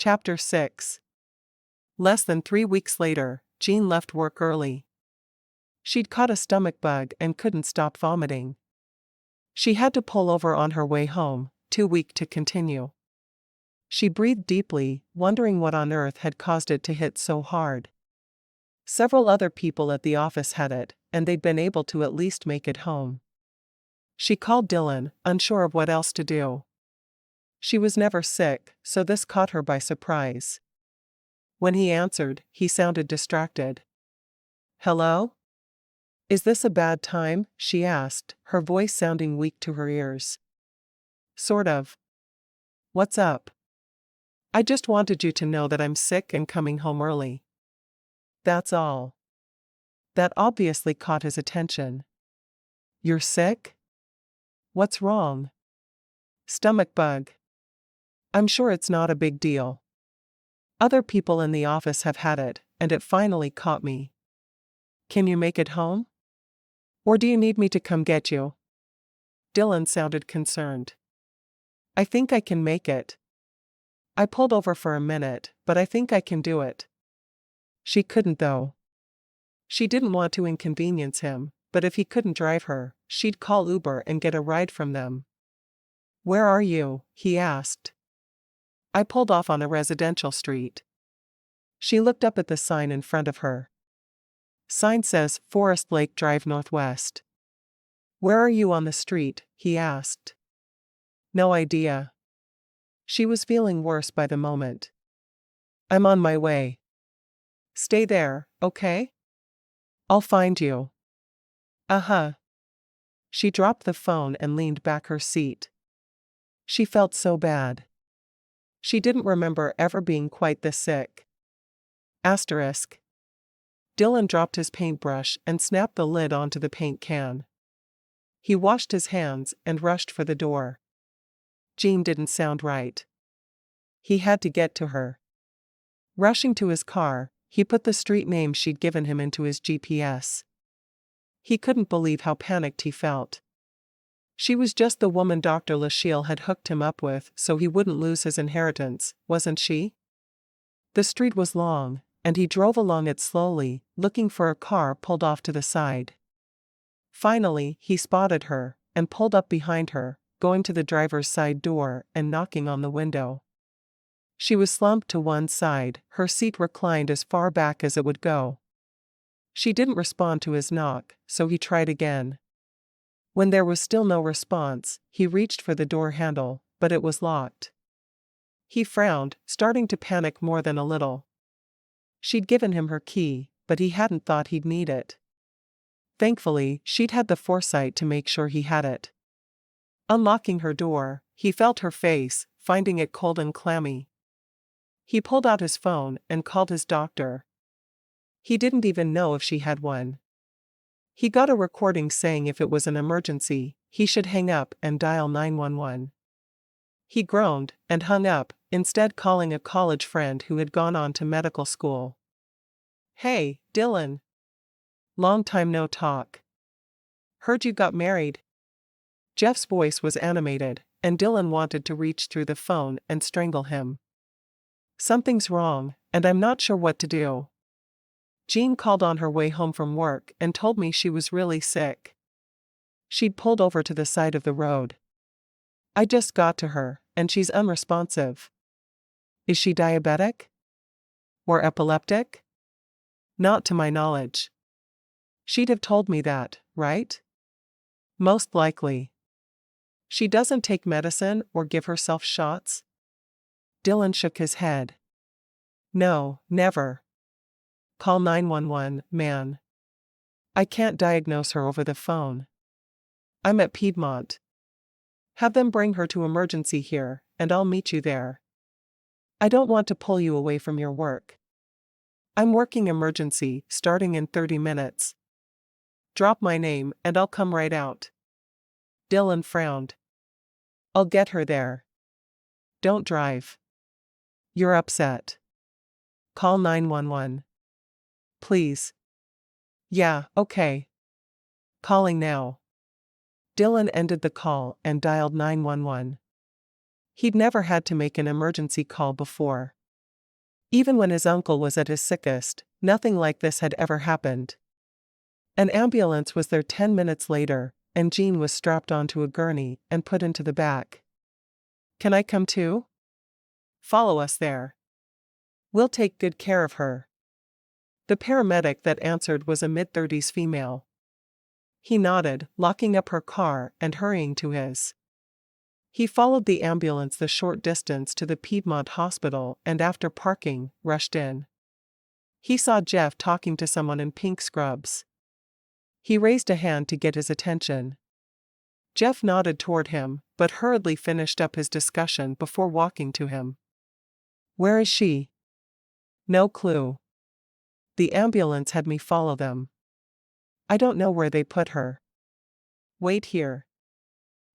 Chapter 6. Less than 3 weeks later, Jean left work early. She'd caught a stomach bug and couldn't stop vomiting. She had to pull over on her way home, too weak to continue. She breathed deeply, wondering what on earth had caused it to hit so hard. Several other people at the office had it, and they'd been able to at least make it home. She called Dillon, unsure of what else to do. She was never sick, so this caught her by surprise. When he answered, he sounded distracted. "Hello? Is this a bad time?" she asked, her voice sounding weak to her ears. "Sort of. What's up?" "I just wanted you to know that I'm sick and coming home early. That's all." That obviously caught his attention. "You're sick? What's wrong?" "Stomach bug. I'm sure it's not a big deal. Other people in the office have had it, and it finally caught me. Can you make it home? Or do you need me to come get you?" Dillon sounded concerned. "I think I can make it. I pulled over for a minute, but I think I can do it." She couldn't though. She didn't want to inconvenience him, but if he couldn't drive her, she'd call Uber and get a ride from them. "Where are you?" he asked. "I pulled off on a residential street." She looked up at the sign in front of her. Sign says Forest Lake Drive Northwest. "Where are you on the street?" he asked. "No idea." She was feeling worse by the moment. "I'm on my way." "Stay there, okay? I'll find you." "Uh-huh." She dropped the phone and leaned back her seat. She felt so bad. She didn't remember ever being quite this sick. Asterisk. Dillon dropped his paintbrush and snapped the lid onto the paint can. He washed his hands and rushed for the door. Jean didn't sound right. He had to get to her. Rushing to his car, he put the street name she'd given him into his GPS. He couldn't believe how panicked he felt. She was just the woman Dr. Lachele had hooked him up with so he wouldn't lose his inheritance, wasn't she? The street was long, and he drove along it slowly, looking for a car pulled off to the side. Finally, he spotted her, and pulled up behind her, going to the driver's side door and knocking on the window. She was slumped to one side, her seat reclined as far back as it would go. She didn't respond to his knock, so he tried again. When there was still no response, he reached for the door handle, but it was locked. He frowned, starting to panic more than a little. She'd given him her key, but he hadn't thought he'd need it. Thankfully, she'd had the foresight to make sure he had it. Unlocking her door, he felt her face, finding it cold and clammy. He pulled out his phone and called his doctor. He didn't even know if she had one. He got a recording saying if it was an emergency, he should hang up and dial 911. He groaned and hung up, instead calling a college friend who had gone on to medical school. "Hey, Dillon. Long time no talk. Heard you got married." Jeff's voice was animated, and Dillon wanted to reach through the phone and strangle him. "Something's wrong, and I'm not sure what to do. Jean called on her way home from work and told me she was really sick. She'd pulled over to the side of the road. I just got to her, and she's unresponsive." "Is she diabetic? Or epileptic?" "Not to my knowledge." "She'd have told me that, right?" "Most likely." "She doesn't take medicine or give herself shots?" Dillon shook his head. "No, never." "Call 911, man. I can't diagnose her over the phone. I'm at Piedmont. Have them bring her to emergency here, and I'll meet you there. I don't want to pull you away from your work. I'm working emergency, starting in 30 minutes. Drop my name and I'll come right out." Dillon frowned. "I'll get her there. Don't drive. You're upset. Call 911. Please." "Yeah, okay. Calling now." Dillon ended the call and dialed 911. He'd never had to make an emergency call before. Even when his uncle was at his sickest, nothing like this had ever happened. An ambulance was there 10 minutes later, and Jean was strapped onto a gurney and put into the back. "Can I come too?" "Follow us there. We'll take good care of her." The paramedic that answered was a mid-30s female. He nodded, locking up her car and hurrying to his. He followed the ambulance the short distance to the Piedmont Hospital and after parking, rushed in. He saw Jeff talking to someone in pink scrubs. He raised a hand to get his attention. Jeff nodded toward him, but hurriedly finished up his discussion before walking to him. "Where is she?" "No clue. The ambulance had me follow them. I don't know where they put her." "Wait here."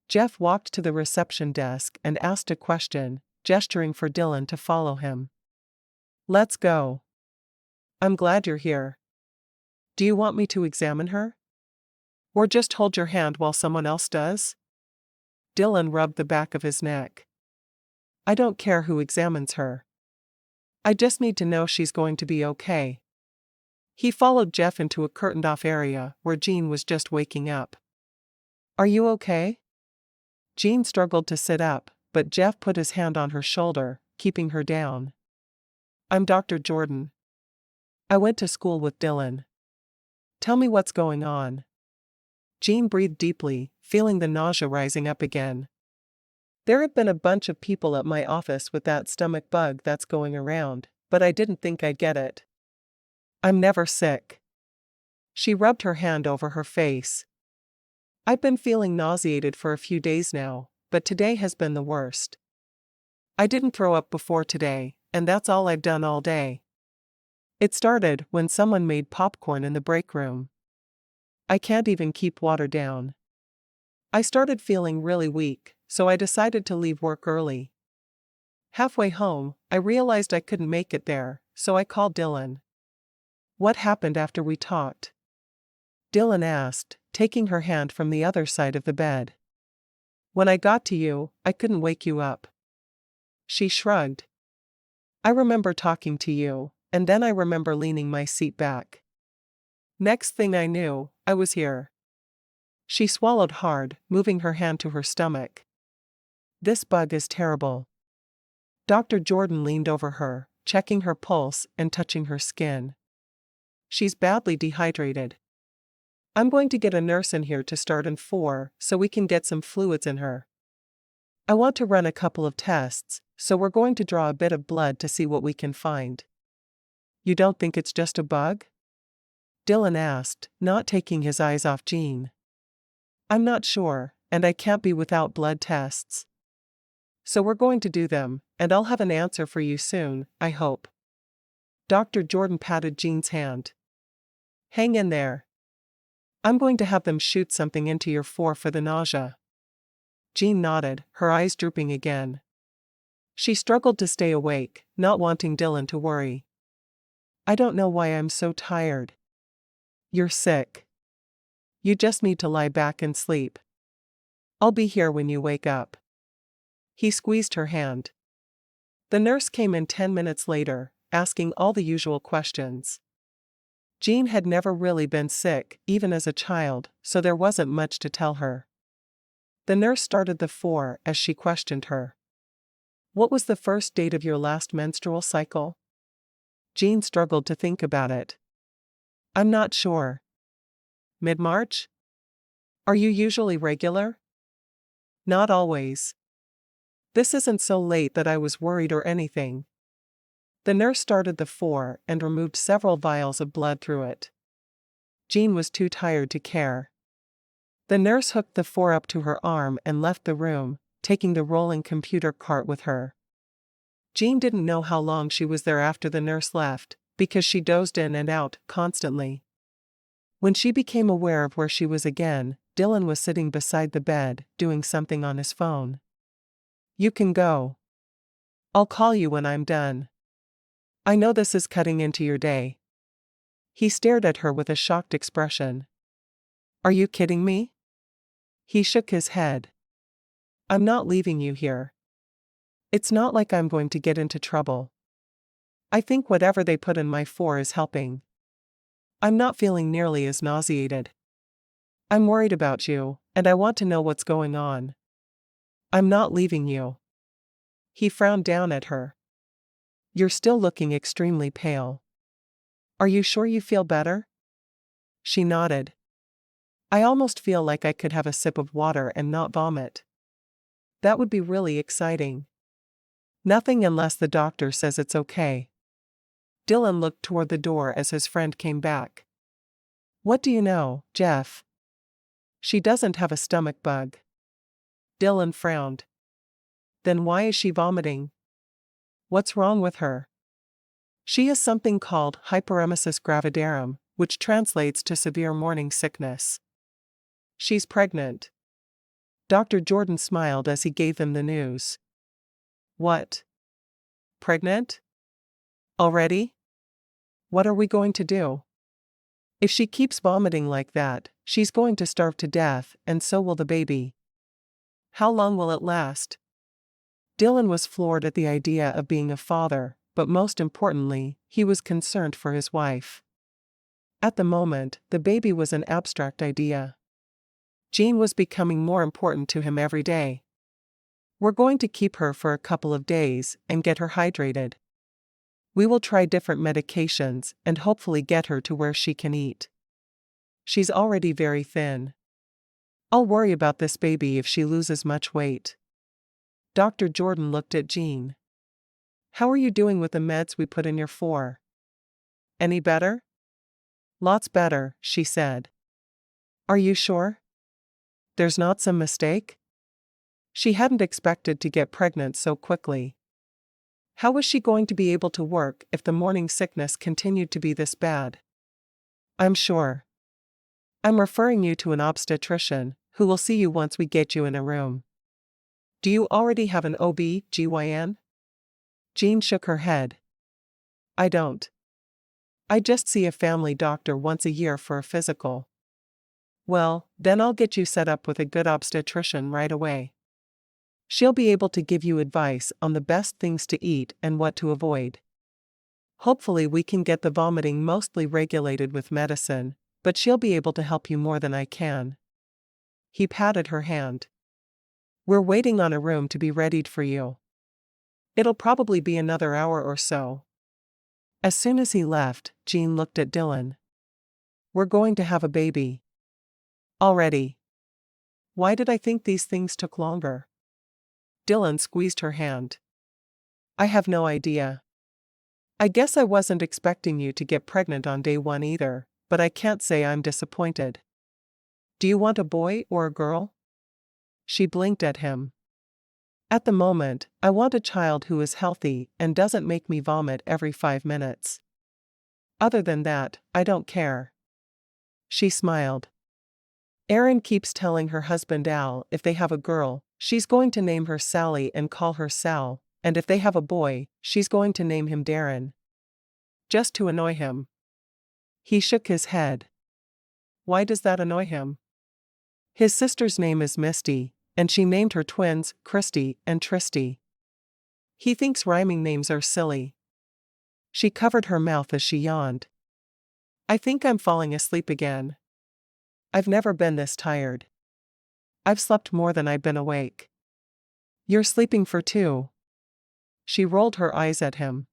Jeff walked to the reception desk and asked a question, gesturing for Dillon to follow him. "Let's go. I'm glad you're here. Do you want me to examine her? Or just hold your hand while someone else does?" Dillon rubbed the back of his neck. "I don't care who examines her. I just need to know she's going to be okay." He followed Jeff into a curtained-off area where Jean was just waking up. "Are you okay?" Jean struggled to sit up, but Jeff put his hand on her shoulder, keeping her down. "I'm Dr. Jordan. I went to school with Dillon. Tell me what's going on." Jean breathed deeply, feeling the nausea rising up again. "There have been a bunch of people at my office with that stomach bug that's going around, but I didn't think I'd get it. I'm never sick." She rubbed her hand over her face. "I've been feeling nauseated for a few days now, but today has been the worst. I didn't throw up before today, and that's all I've done all day. It started when someone made popcorn in the break room. I can't even keep water down. I started feeling really weak, so I decided to leave work early. Halfway home, I realized I couldn't make it there, so I called Dillon." "What happened after we talked?" Dillon asked, taking her hand from the other side of the bed. "When I got to you, I couldn't wake you up." She shrugged. "I remember talking to you, and then I remember leaning my seat back. Next thing I knew, I was here." She swallowed hard, moving her hand to her stomach. "This bug is terrible." Dr. Jordan leaned over her, checking her pulse and touching her skin. "She's badly dehydrated. I'm going to get a nurse in here to start in 4 so we can get some fluids in her. I want to run a couple of tests, so we're going to draw a bit of blood to see what we can find." "You don't think it's just a bug?" Dillon asked, not taking his eyes off Jean. "I'm not sure, and I can't be without blood tests. So we're going to do them, and I'll have an answer for you soon, I hope." Dr. Jordan patted Jean's hand. "Hang in there. I'm going to have them shoot something into your for the nausea." Jean nodded, her eyes drooping again. She struggled to stay awake, not wanting Dillon to worry. "I don't know why I'm so tired." "You're sick. You just need to lie back and sleep. I'll be here when you wake up." He squeezed her hand. The nurse came in 10 minutes later, asking all the usual questions. Jean had never really been sick, even as a child, so there wasn't much to tell her. The nurse started the 4 as she questioned her. "What was the first date of your last menstrual cycle?" Jean struggled to think about it. "I'm not sure." "Mid-March? Are you usually regular?" "Not always. This isn't so late that I was worried or anything." The nurse started the 4 and removed several vials of blood through it. Jean was too tired to care. The nurse hooked the 4 up to her arm and left the room, taking the rolling computer cart with her. Jean didn't know how long she was there after the nurse left, because she dozed in and out constantly. When she became aware of where she was again, Dillon was sitting beside the bed, doing something on his phone. "You can go. I'll call you when I'm done. I know this is cutting into your day." He stared at her with a shocked expression. "Are you kidding me?" He shook his head. "I'm not leaving you here. It's not like I'm going to get into trouble." I think whatever they put in my four is helping. I'm not feeling nearly as nauseated. I'm worried about you, and I want to know what's going on. I'm not leaving you. He frowned down at her. You're still looking extremely pale. Are you sure you feel better? She nodded. I almost feel like I could have a sip of water and not vomit. That would be really exciting. Nothing unless the doctor says it's okay. Dillon looked toward the door as his friend came back. What do you know, Jeff? She doesn't have a stomach bug. Dillon frowned. Then why is she vomiting? What's wrong with her? She has something called hyperemesis gravidarum, which translates to severe morning sickness. She's pregnant. Dr. Jordan smiled as he gave them the news. What? Pregnant? Already? What are we going to do? If she keeps vomiting like that, she's going to starve to death, and so will the baby. How long will it last? Dillon was floored at the idea of being a father, but most importantly, he was concerned for his wife. At the moment, the baby was an abstract idea. Jean was becoming more important to him every day. We're going to keep her for a couple of days and get her hydrated. We will try different medications and hopefully get her to where she can eat. She's already very thin. I'll worry about this baby if she loses much weight. Dr. Jordan looked at Jean. How are you doing with the meds we put in your four? Any better? Lots better, she said. Are you sure? There's not some mistake? She hadn't expected to get pregnant so quickly. How was she going to be able to work if the morning sickness continued to be this bad? I'm sure. I'm referring you to an obstetrician, who will see you once we get you in a room. Do you already have an OB/GYN? Jean shook her head. I don't. I just see a family doctor once a year for a physical. Well, then I'll get you set up with a good obstetrician right away. She'll be able to give you advice on the best things to eat and what to avoid. Hopefully we can get the vomiting mostly regulated with medicine, but she'll be able to help you more than I can. He patted her hand. We're waiting on a room to be readied for you. It'll probably be another hour or so. As soon as he left, Jean looked at Dillon. We're going to have a baby. Already. Why did I think these things took longer? Dillon squeezed her hand. I have no idea. I guess I wasn't expecting you to get pregnant on day one either, but I can't say I'm disappointed. Do you want a boy or a girl? She blinked at him. At the moment, I want a child who is healthy and doesn't make me vomit every 5 minutes. Other than that, I don't care. She smiled. Erin keeps telling her husband Al if they have a girl, she's going to name her Sally and call her Sal, and if they have a boy, she's going to name him Darren. Just to annoy him. He shook his head. Why does that annoy him? His sister's name is Misty, and she named her twins Christy and Tristy. He thinks rhyming names are silly. She covered her mouth as she yawned. I think I'm falling asleep again. I've never been this tired. I've slept more than I've been awake. You're sleeping for two. She rolled her eyes at him.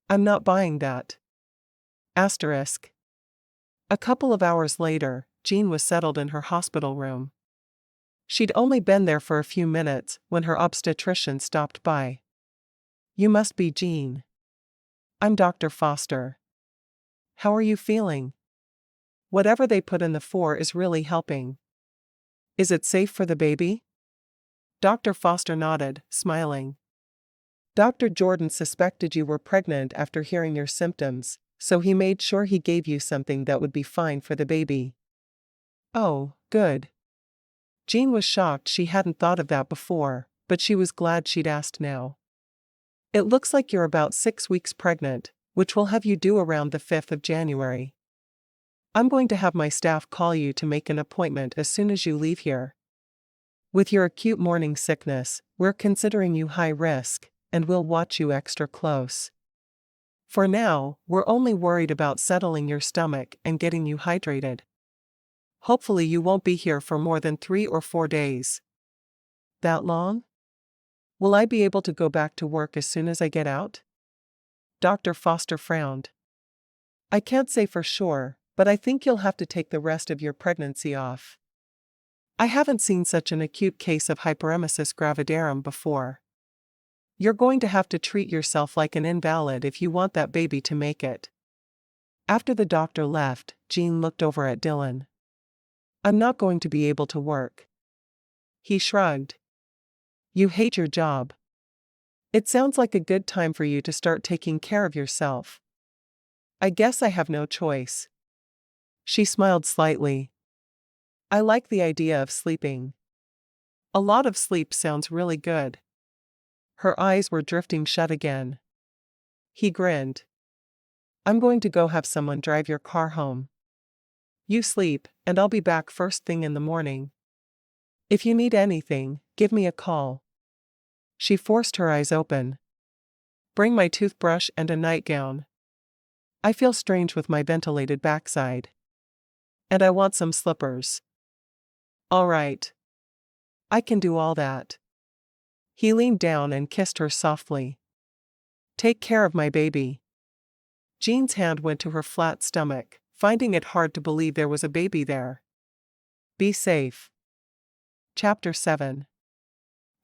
I'm not buying that. Asterisk. A couple of hours later, Jean was settled in her hospital room. She'd only been there for a few minutes when her obstetrician stopped by. You must be Jean. I'm Dr. Foster. How are you feeling? Whatever they put in the four is really helping. Is it safe for the baby? Dr. Foster nodded, smiling. Dr. Jordan suspected you were pregnant after hearing your symptoms, so he made sure he gave you something that would be fine for the baby. Oh, good. Jean was shocked she hadn't thought of that before, but she was glad she'd asked now. It looks like you're about 6 weeks pregnant, which will have you due around the 5th of January. I'm going to have my staff call you to make an appointment as soon as you leave here. With your acute morning sickness, we're considering you high risk, and we'll watch you extra close. For now, we're only worried about settling your stomach and getting you hydrated. Hopefully you won't be here for more than 3 or 4 days. That long? Will I be able to go back to work as soon as I get out? Dr. Foster frowned. I can't say for sure, but I think you'll have to take the rest of your pregnancy off. I haven't seen such an acute case of hyperemesis gravidarum before. You're going to have to treat yourself like an invalid if you want that baby to make it. After the doctor left, Jean looked over at Dillon. I'm not going to be able to work. He shrugged. You hate your job. It sounds like a good time for you to start taking care of yourself. I guess I have no choice. She smiled slightly. I like the idea of sleeping. A lot of sleep sounds really good. Her eyes were drifting shut again. He grinned. I'm going to go have someone drive your car home. You sleep, and I'll be back first thing in the morning. If you need anything, give me a call. She forced her eyes open. Bring my toothbrush and a nightgown. I feel strange with my ventilated backside. And I want some slippers. All right. I can do all that. He leaned down and kissed her softly. Take care of my baby. Jean's hand went to her flat stomach, finding it hard to believe there was a baby there. Be safe. Chapter 7.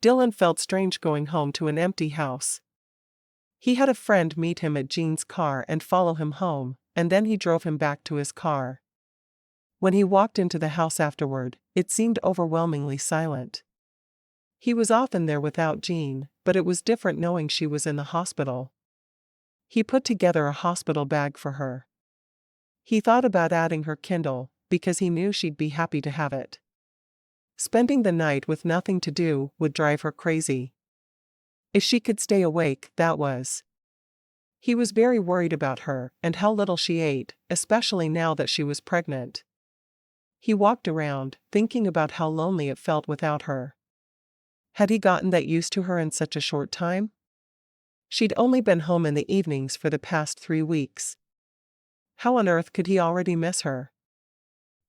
Dillon felt strange going home to an empty house. He had a friend meet him at Jean's car and follow him home, and then he drove him back to his car. When he walked into the house afterward, it seemed overwhelmingly silent. He was often there without Jean, but it was different knowing she was in the hospital. He put together a hospital bag for her. He thought about adding her Kindle, because he knew she'd be happy to have it. Spending the night with nothing to do would drive her crazy. If she could stay awake, that was. He was very worried about her and how little she ate, especially now that she was pregnant. He walked around, thinking about how lonely it felt without her. Had he gotten that used to her in such a short time? She'd only been home in the evenings for the past 3 weeks. How on earth could he already miss her?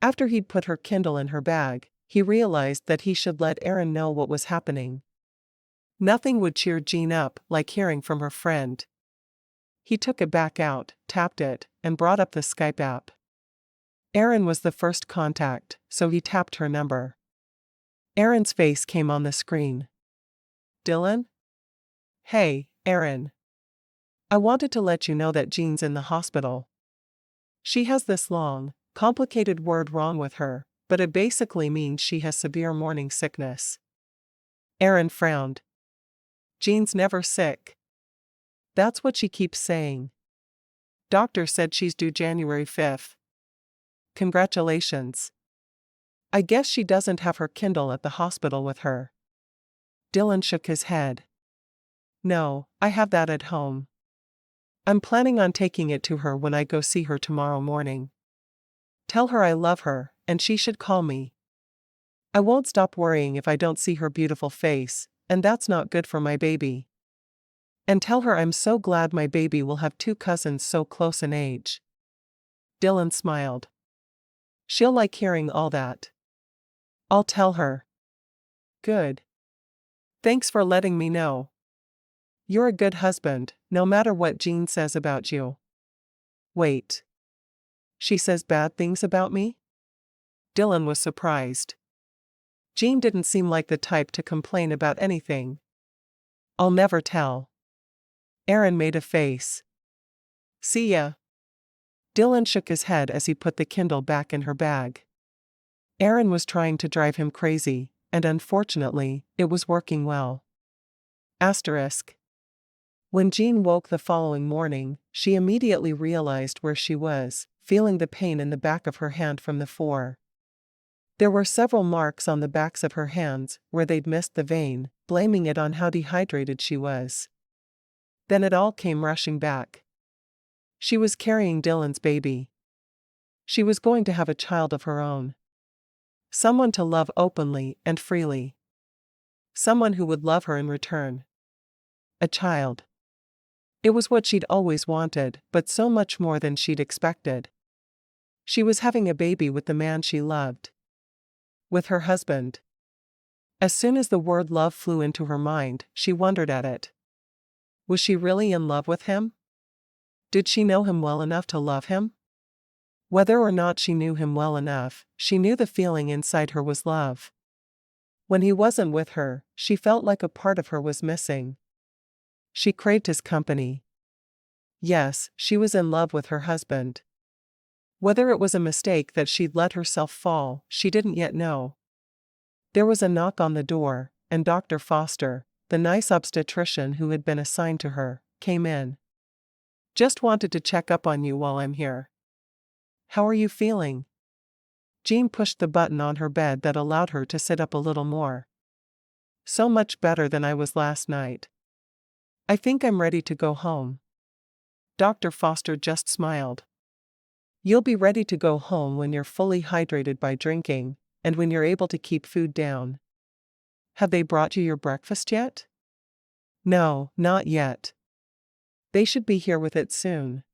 After he'd put her Kindle in her bag, he realized that he should let Erin know what was happening. Nothing would cheer Jean up like hearing from her friend. He took it back out, tapped it, and brought up the Skype app. Erin was the first contact, so he tapped her number. Erin's face came on the screen. Dillon? Hey, Erin. I wanted to let you know that Jean's in the hospital. She has this long, complicated word wrong with her, but it basically means she has severe morning sickness. Erin frowned. Jean's never sick. That's what she keeps saying. Doctor said she's due January 5th. Congratulations. I guess she doesn't have her Kindle at the hospital with her. Dillon shook his head. No, I have that at home. I'm planning on taking it to her when I go see her tomorrow morning. Tell her I love her, and she should call me. I won't stop worrying if I don't see her beautiful face, and that's not good for my baby. And tell her I'm so glad my baby will have 2 cousins so close in age. Dillon smiled. She'll like hearing all that. I'll tell her. Good. Thanks for letting me know. You're a good husband, no matter what Jean says about you. Wait. She says bad things about me? Dillon was surprised. Jean didn't seem like the type to complain about anything. I'll never tell. Erin made a face. See ya. Dillon shook his head as he put the Kindle back in her bag. Erin was trying to drive him crazy, and unfortunately, it was working well. Asterisk. When Jean woke the following morning, she immediately realized where she was, feeling the pain in the back of her hand from the fall. There were several marks on the backs of her hands where they'd missed the vein, blaming it on how dehydrated she was. Then it all came rushing back. She was carrying Dillon's baby. She was going to have a child of her own. Someone to love openly and freely. Someone who would love her in return. A child. It was what she'd always wanted, but so much more than she'd expected. She was having a baby with the man she loved. With her husband. As soon as the word love flew into her mind, she wondered at it. Was she really in love with him? Did she know him well enough to love him? Whether or not she knew him well enough, she knew the feeling inside her was love. When he wasn't with her, she felt like a part of her was missing. She craved his company. Yes, she was in love with her husband. Whether it was a mistake that she'd let herself fall, she didn't yet know. There was a knock on the door, and Dr. Foster, the nice obstetrician who had been assigned to her, came in. Just wanted to check up on you while I'm here. How are you feeling? Jean pushed the button on her bed that allowed her to sit up a little more. So much better than I was last night. I think I'm ready to go home. Dr. Foster just smiled. You'll be ready to go home when you're fully hydrated by drinking, and when you're able to keep food down. Have they brought you your breakfast yet? No, not yet. They should be here with it soon.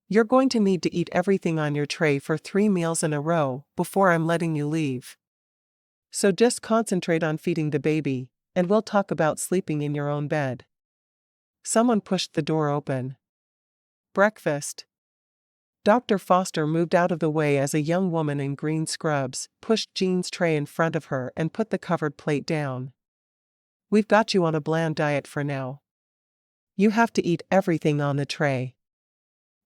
You're going to need to eat everything on your tray for 3 meals in a row before I'm letting you leave. So just concentrate on feeding the baby, and we'll talk about sleeping in your own bed. Someone pushed the door open. Breakfast. Dr. Foster moved out of the way as a young woman in green scrubs pushed Jean's tray in front of her and put the covered plate down. We've got you on a bland diet for now. You have to eat everything on the tray.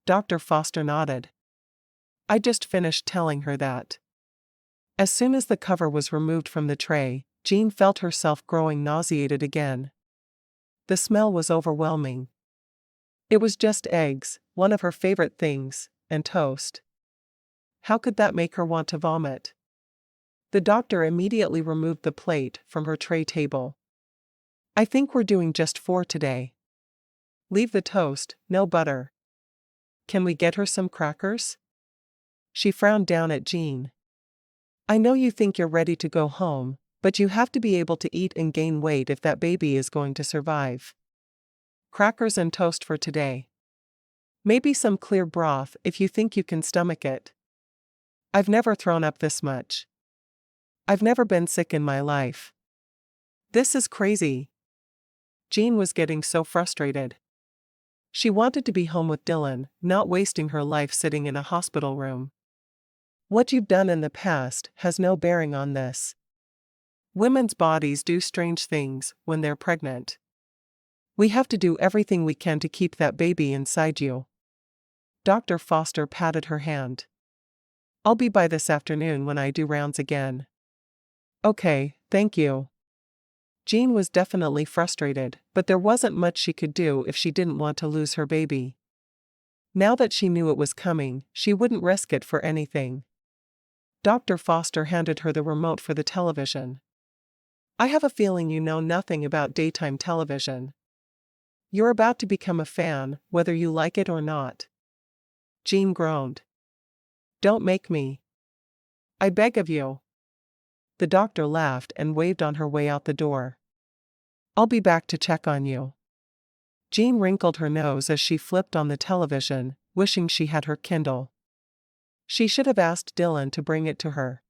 Dr. Foster nodded. I just finished telling her that. As soon as the cover was removed from the tray, Jean felt herself growing nauseated again. The smell was overwhelming. It was just eggs, one of her favorite things, and toast. How could that make her want to vomit? The doctor immediately removed the plate from her tray table. I think we're doing just 4 today. Leave the toast, no butter. Can we get her some crackers? She frowned down at Jean. I know you think you're ready to go home, but you have to be able to eat and gain weight if that baby is going to survive. Crackers and toast for today. Maybe some clear broth if you think you can stomach it. I've never thrown up this much. I've never been sick in my life. This is crazy. Jean was getting so frustrated. She wanted to be home with Dillon, not wasting her life sitting in a hospital room. What you've done in the past has no bearing on this. Women's bodies do strange things when they're pregnant. We have to do everything we can to keep that baby inside you. Dr. Foster patted her hand. I'll be by this afternoon when I do rounds again. Okay, thank you. Jean was definitely frustrated, but there wasn't much she could do if she didn't want to lose her baby. Now that she knew it was coming, she wouldn't risk it for anything. Dr. Foster handed her the remote for the television. I have a feeling you know nothing about daytime television. You're about to become a fan, whether you like it or not. Jean groaned. Don't make me. I beg of you. The doctor laughed and waved on her way out the door. I'll be back to check on you. Jean wrinkled her nose as she flipped on the television, wishing she had her Kindle. She should have asked Dillon to bring it to her.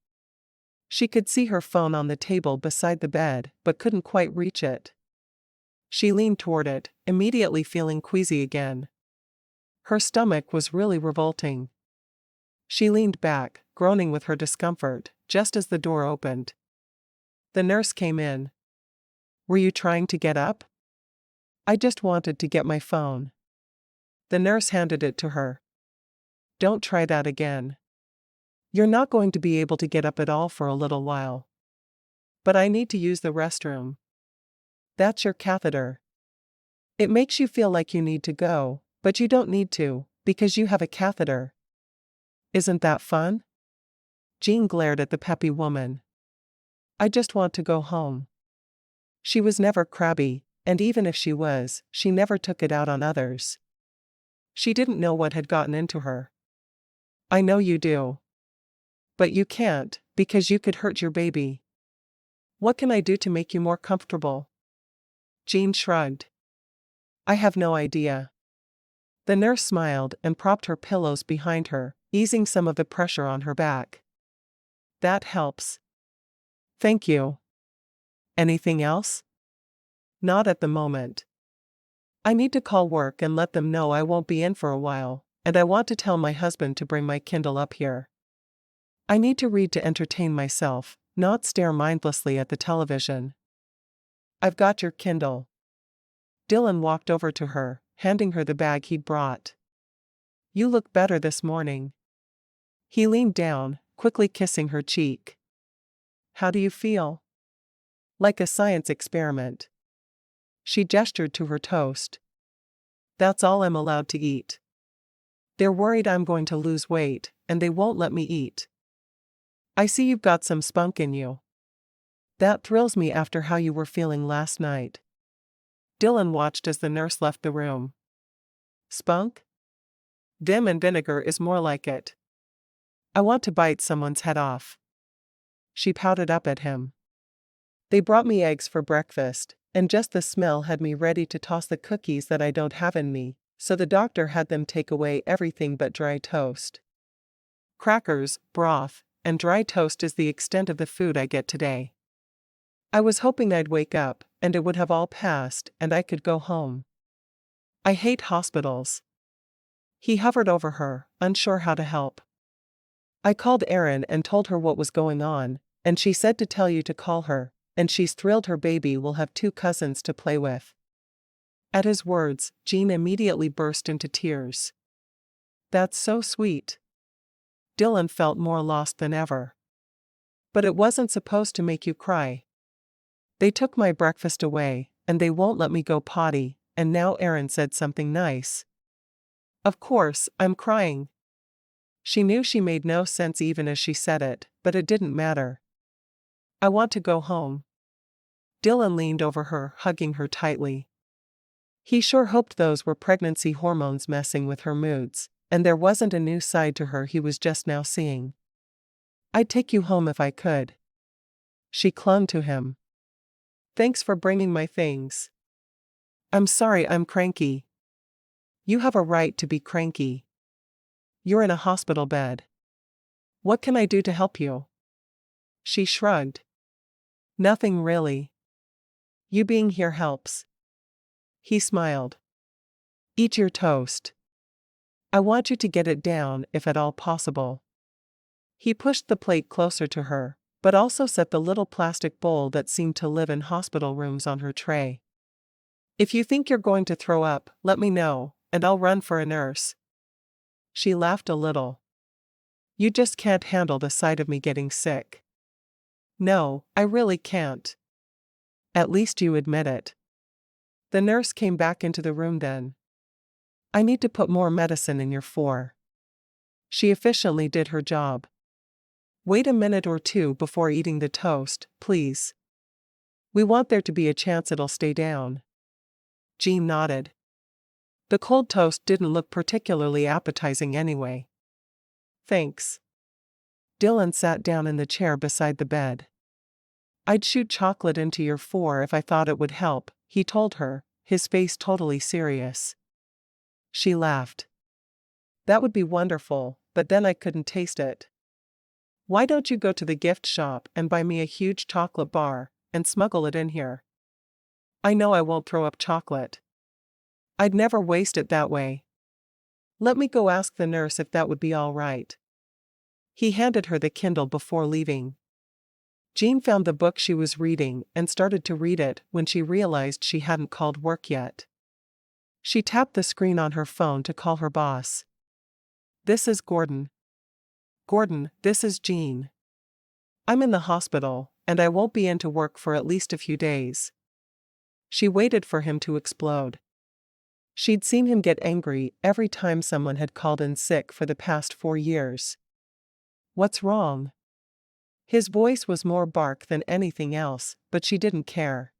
She could see her phone on the table beside the bed, but couldn't quite reach it. She leaned toward it, immediately feeling queasy again. Her stomach was really revolting. She leaned back, groaning with her discomfort, just as the door opened. The nurse came in. Were you trying to get up? I just wanted to get my phone. The nurse handed it to her. Don't try that again. You're not going to be able to get up at all for a little while. But I need to use the restroom. That's your catheter. It makes you feel like you need to go, but you don't need to, because you have a catheter. Isn't that fun? Jean glared at the peppy woman. I just want to go home. She was never crabby, and even if she was, she never took it out on others. She didn't know what had gotten into her. I know you do. But you can't, because you could hurt your baby. What can I do to make you more comfortable? Jean shrugged. I have no idea. The nurse smiled and propped her pillows behind her, easing some of the pressure on her back. That helps. Thank you. Anything else? Not at the moment. I need to call work and let them know I won't be in for a while, and I want to tell my husband to bring my Kindle up here. I need to read to entertain myself, not stare mindlessly at the television. I've got your Kindle. Dillon walked over to her, handing her the bag he'd brought. You look better this morning. He leaned down, quickly kissing her cheek. How do you feel? Like a science experiment. She gestured to her toast. That's all I'm allowed to eat. They're worried I'm going to lose weight, and they won't let me eat. I see you've got some spunk in you. That thrills me after how you were feeling last night. Dillon watched as the nurse left the room. Spunk? Vim and vinegar is more like it. I want to bite someone's head off. She pouted up at him. They brought me eggs for breakfast, and just the smell had me ready to toss the cookies that I don't have in me, so the doctor had them take away everything but dry toast. Crackers, broth, and dry toast is the extent of the food I get today. I was hoping I'd wake up, and it would have all passed, and I could go home. I hate hospitals. He hovered over her, unsure how to help. I called Erin and told her what was going on, and she said to tell you to call her, and she's thrilled her baby will have 2 cousins to play with. At his words, Jean immediately burst into tears. That's so sweet. Dillon felt more lost than ever. But it wasn't supposed to make you cry. They took my breakfast away, and they won't let me go potty, and now Erin said something nice. Of course, I'm crying. She knew she made no sense even as she said it, but it didn't matter. I want to go home. Dillon leaned over her, hugging her tightly. He sure hoped those were pregnancy hormones messing with her moods, and there wasn't a new side to her he was just now seeing. I'd take you home if I could. She clung to him. Thanks for bringing my things. I'm sorry I'm cranky. You have a right to be cranky. You're in a hospital bed. What can I do to help you? She shrugged. Nothing really. You being here helps. He smiled. Eat your toast. I want you to get it down if at all possible. He pushed the plate closer to her, but also set the little plastic bowl that seemed to live in hospital rooms on her tray. If you think you're going to throw up, let me know, and I'll run for a nurse. She laughed a little. You just can't handle the sight of me getting sick. No, I really can't. At least you admit it. The nurse came back into the room then. I need to put more medicine in your four. She efficiently did her job. Wait a minute or two before eating the toast, please. We want there to be a chance it'll stay down. Jean nodded. The cold toast didn't look particularly appetizing anyway. Thanks. Dillon sat down in the chair beside the bed. I'd shoot chocolate into your four if I thought it would help, he told her, his face totally serious. She laughed. That would be wonderful, but then I couldn't taste it. Why don't you go to the gift shop and buy me a huge chocolate bar, and smuggle it in here? I know I won't throw up chocolate. I'd never waste it that way. Let me go ask the nurse if that would be all right. He handed her the Kindle before leaving. Jean found the book she was reading and started to read it when she realized she hadn't called work yet. She tapped the screen on her phone to call her boss. This is Gordon. Gordon, this is Jean. I'm in the hospital, and I won't be in to work for at least a few days. She waited for him to explode. She'd seen him get angry every time someone had called in sick for the past 4 years. What's wrong? His voice was more bark than anything else, but she didn't care.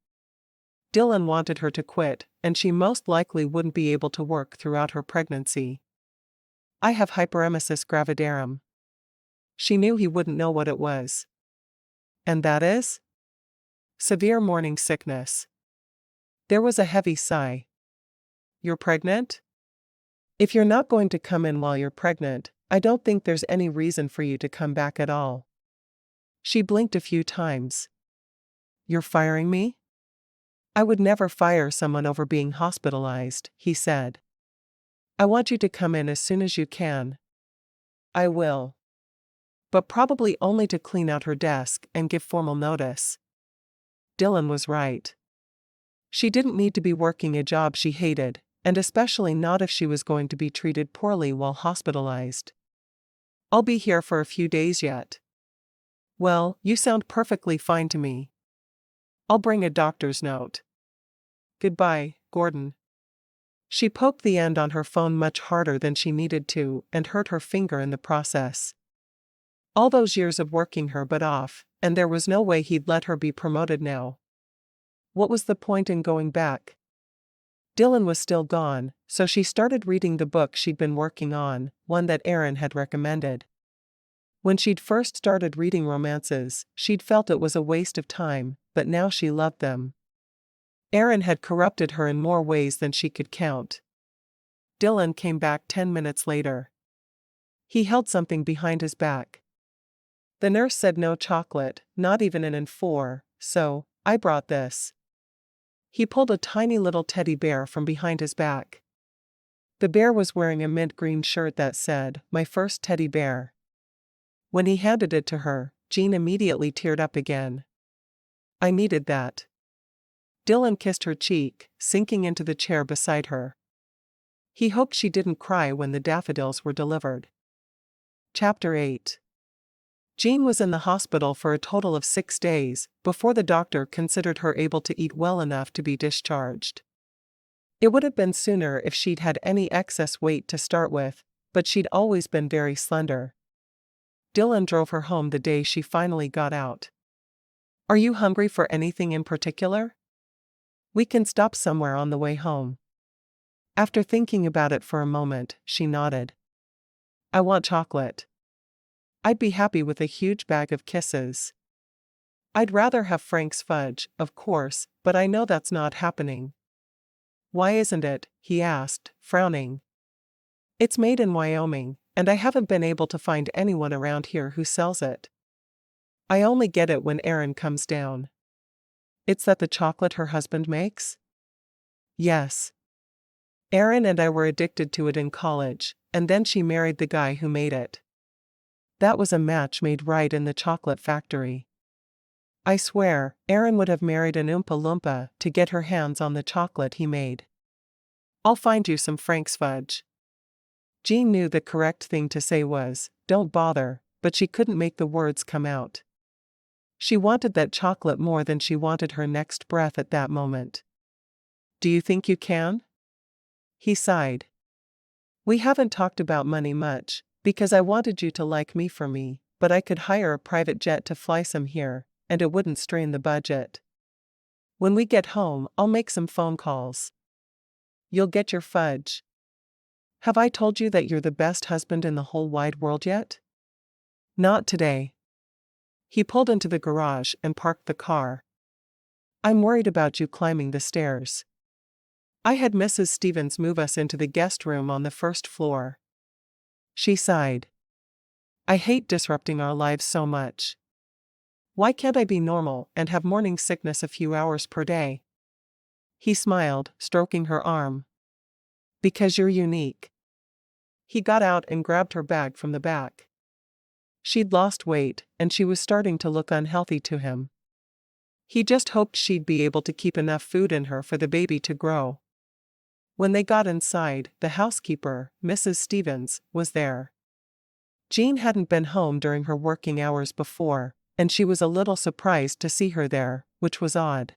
Dillon wanted her to quit, and she most likely wouldn't be able to work throughout her pregnancy. I have hyperemesis gravidarum. She knew he wouldn't know what it was. And that is? Severe morning sickness. There was a heavy sigh. You're pregnant? If you're not going to come in while you're pregnant, I don't think there's any reason for you to come back at all. She blinked a few times. You're firing me? I would never fire someone over being hospitalized, he said. I want you to come in as soon as you can. I will. But probably only to clean out her desk and give formal notice. Dillon was right. She didn't need to be working a job she hated, and especially not if she was going to be treated poorly while hospitalized. I'll be here for a few days yet. Well, you sound perfectly fine to me. I'll bring a doctor's note. Goodbye, Gordon. She poked the end on her phone much harder than she needed to and hurt her finger in the process. All those years of working her butt off, and there was no way he'd let her be promoted now. What was the point in going back? Dillon was still gone, so she started reading the book she'd been working on, one that Aaron had recommended. When she'd first started reading romances, she'd felt it was a waste of time, but now she loved them. Aaron had corrupted her in more ways than she could count. Dillon came back 10 minutes later. He held something behind his back. The nurse said no chocolate, not even an N4, so I brought this. He pulled a tiny little teddy bear from behind his back. The bear was wearing a mint green shirt that said, "My first teddy bear." When he handed it to her, Jean immediately teared up again. I needed that. Dillon kissed her cheek, sinking into the chair beside her. He hoped she didn't cry when the daffodils were delivered. Chapter 8. Jean was in the hospital for a total of 6 days, before the doctor considered her able to eat well enough to be discharged. It would have been sooner if she'd had any excess weight to start with, but she'd always been very slender. Dillon drove her home the day she finally got out. Are you hungry for anything in particular? We can stop somewhere on the way home. After thinking about it for a moment, she nodded. I want chocolate. I'd be happy with a huge bag of kisses. I'd rather have Frank's fudge, of course, but I know that's not happening. Why isn't it? He asked, frowning. It's made in Wyoming, and I haven't been able to find anyone around here who sells it. I only get it when Aaron comes down. It's that the chocolate her husband makes? Yes. Aaron and I were addicted to it in college, and then she married the guy who made it. That was a match made right in the chocolate factory. I swear, Aaron would have married an Oompa Loompa to get her hands on the chocolate he made. I'll find you some Frank's fudge. Jean knew the correct thing to say was, don't bother, but she couldn't make the words come out. She wanted that chocolate more than she wanted her next breath at that moment. Do you think you can? He sighed. We haven't talked about money much, because I wanted you to like me for me, but I could hire a private jet to fly some here, and it wouldn't strain the budget. When we get home, I'll make some phone calls. You'll get your fudge. Have I told you that you're the best husband in the whole wide world yet? Not today. He pulled into the garage and parked the car. I'm worried about you climbing the stairs. I had Mrs. Stevens move us into the guest room on the first floor. She sighed. I hate disrupting our lives so much. Why can't I be normal and have morning sickness a few hours per day? He smiled, stroking her arm. Because you're unique. He got out and grabbed her bag from the back. She'd lost weight, and she was starting to look unhealthy to him. He just hoped she'd be able to keep enough food in her for the baby to grow. When they got inside, the housekeeper, Mrs. Stevens, was there. Jean hadn't been home during her working hours before, and she was a little surprised to see her there, which was odd.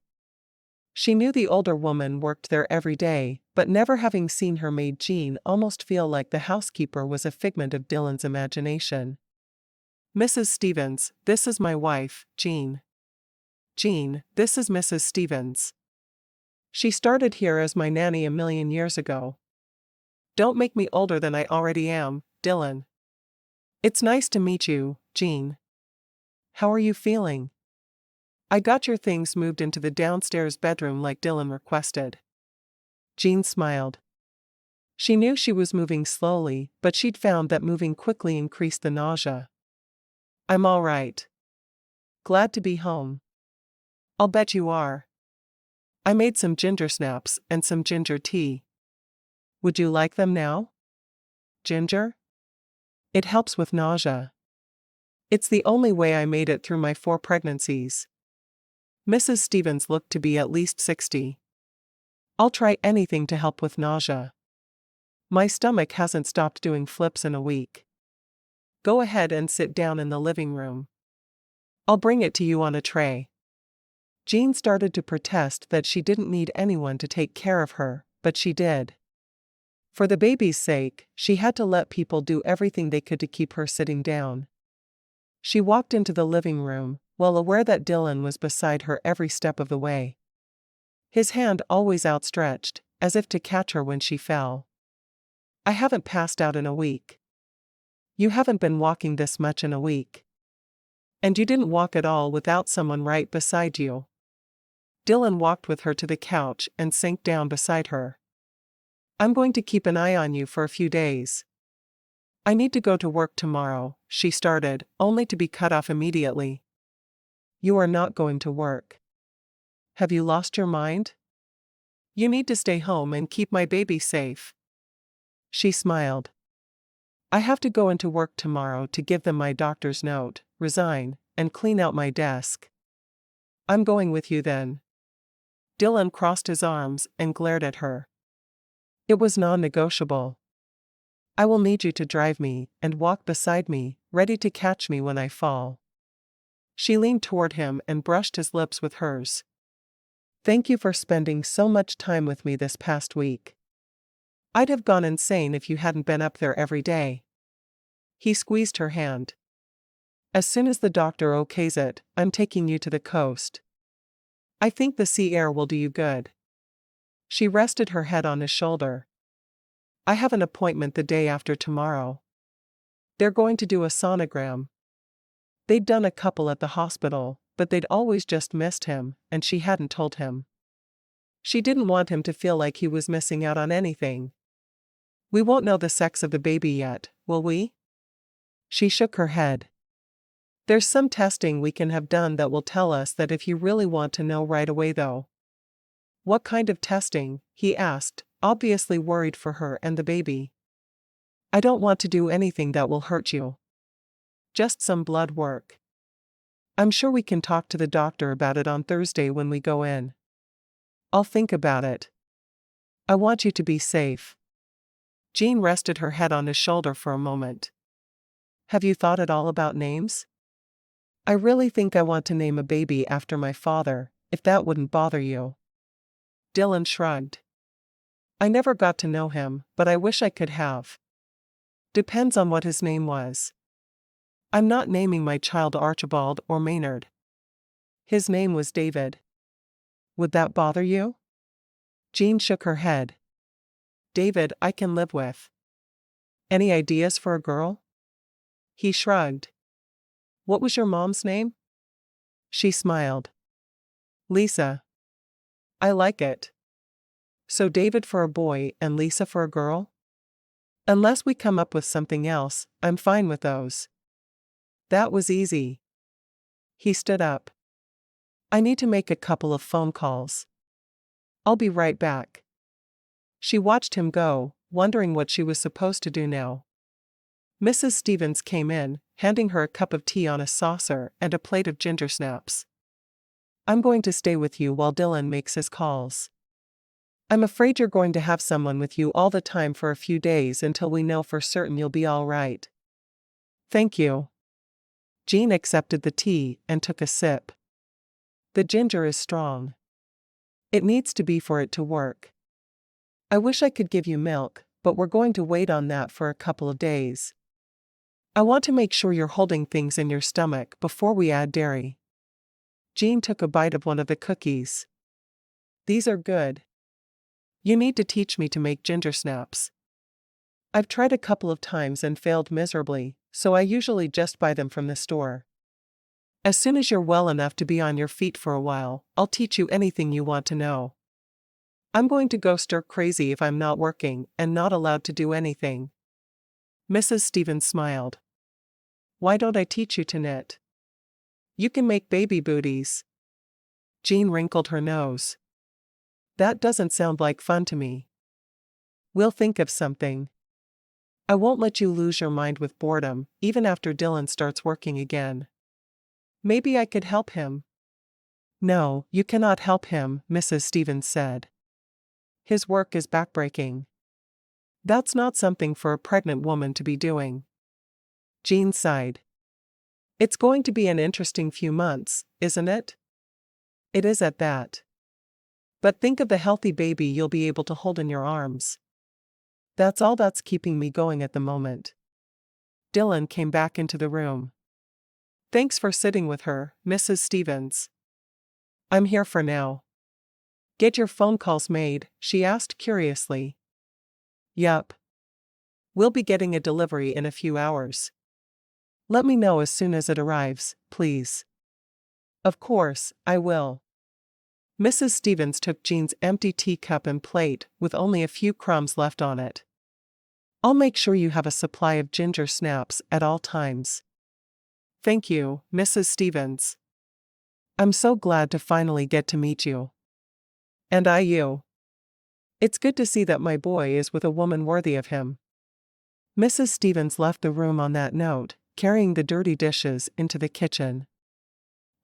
She knew the older woman worked there every day, but never having seen her made Jean almost feel like the housekeeper was a figment of Dillon's imagination. Mrs. Stevens, this is my wife, Jean. Jean, this is Mrs. Stevens. She started here as my nanny a million years ago. Don't make me older than I already am, Dillon. It's nice to meet you, Jean. How are you feeling? I got your things moved into the downstairs bedroom like Dillon requested. Jean smiled. She knew she was moving slowly, but she'd found that moving quickly increased the nausea. I'm all right. Glad to be home. I'll bet you are. I made some ginger snaps and some ginger tea. Would you like them now? Ginger? It helps with nausea. It's the only way I made it through my 4 pregnancies. Mrs. Stevens looked to be at least 60. I'll try anything to help with nausea. My stomach hasn't stopped doing flips in a week. Go ahead and sit down in the living room. I'll bring it to you on a tray. Jean started to protest that she didn't need anyone to take care of her, but she did. For the baby's sake, she had to let people do everything they could to keep her sitting down. She walked into the living room, well aware that Dillon was beside her every step of the way. His hand always outstretched, as if to catch her when she fell. I haven't passed out in a week. You haven't been walking this much in a week. And you didn't walk at all without someone right beside you. Dillon walked with her to the couch and sank down beside her. I'm going to keep an eye on you for a few days. I need to go to work tomorrow, she started, only to be cut off immediately. You are not going to work. Have you lost your mind? You need to stay home and keep my baby safe. She smiled. I have to go into work tomorrow to give them my doctor's note, resign, and clean out my desk. I'm going with you then. Dillon crossed his arms and glared at her. It was non-negotiable. I will need you to drive me and walk beside me, ready to catch me when I fall. She leaned toward him and brushed his lips with hers. Thank you for spending so much time with me this past week. I'd have gone insane if you hadn't been up there every day. He squeezed her hand. As soon as the doctor okays it, I'm taking you to the coast. I think the sea air will do you good. She rested her head on his shoulder. I have an appointment the day after tomorrow. They're going to do a sonogram. They'd done a couple at the hospital, but they'd always just missed him, and she hadn't told him. She didn't want him to feel like he was missing out on anything. We won't know the sex of the baby yet, will we? She shook her head. There's some testing we can have done that will tell us that if you really want to know right away though. What kind of testing? He asked, obviously worried for her and the baby. I don't want to do anything that will hurt you. Just some blood work. I'm sure we can talk to the doctor about it on Thursday when we go in. I'll think about it. I want you to be safe. Jean rested her head on his shoulder for a moment. Have you thought at all about names? I really think I want to name a baby after my father, if that wouldn't bother you. Dillon shrugged. I never got to know him, but I wish I could have. Depends on what his name was. I'm not naming my child Archibald or Maynard. His name was David. Would that bother you? Jean shook her head. David, I can live with. Any ideas for a girl? He shrugged. What was your mom's name? She smiled. Lisa. I like it. So David for a boy and Lisa for a girl? Unless we come up with something else, I'm fine with those. That was easy. He stood up. I need to make a couple of phone calls. I'll be right back. She watched him go, wondering what she was supposed to do now. Mrs. Stevens came in, handing her a cup of tea on a saucer and a plate of ginger snaps. I'm going to stay with you while Dillon makes his calls. I'm afraid you're going to have someone with you all the time for a few days until we know for certain you'll be all right. Thank you. Jean accepted the tea and took a sip. The ginger is strong. It needs to be for it to work. I wish I could give you milk, but we're going to wait on that for a couple of days. I want to make sure you're holding things in your stomach before we add dairy. Jean took a bite of one of the cookies. These are good. You need to teach me to make ginger snaps. I've tried a couple of times and failed miserably, so I usually just buy them from the store. As soon as you're well enough to be on your feet for a while, I'll teach you anything you want to know. I'm going to go stir crazy if I'm not working and not allowed to do anything. Mrs. Stevens smiled. Why don't I teach you to knit? You can make baby booties. Jean wrinkled her nose. That doesn't sound like fun to me. We'll think of something. I won't let you lose your mind with boredom, even after Dillon starts working again. Maybe I could help him. No, you cannot help him, Mrs. Stevens said. His work is backbreaking. That's not something for a pregnant woman to be doing. Jean sighed. It's going to be an interesting few months, isn't it? It is at that. But think of the healthy baby you'll be able to hold in your arms. That's all that's keeping me going at the moment. Dillon came back into the room. Thanks for sitting with her, Mrs. Stevens. I'm here for now. Get your phone calls made? She asked curiously. Yup. We'll be getting a delivery in a few hours. Let me know as soon as it arrives, please. Of course, I will. Mrs. Stevens took Jean's empty teacup and plate, with only a few crumbs left on it. I'll make sure you have a supply of ginger snaps at all times. Thank you, Mrs. Stevens. I'm so glad to finally get to meet you. And you. It's good to see that my boy is with a woman worthy of him. Mrs. Stevens left the room on that note, carrying the dirty dishes into the kitchen.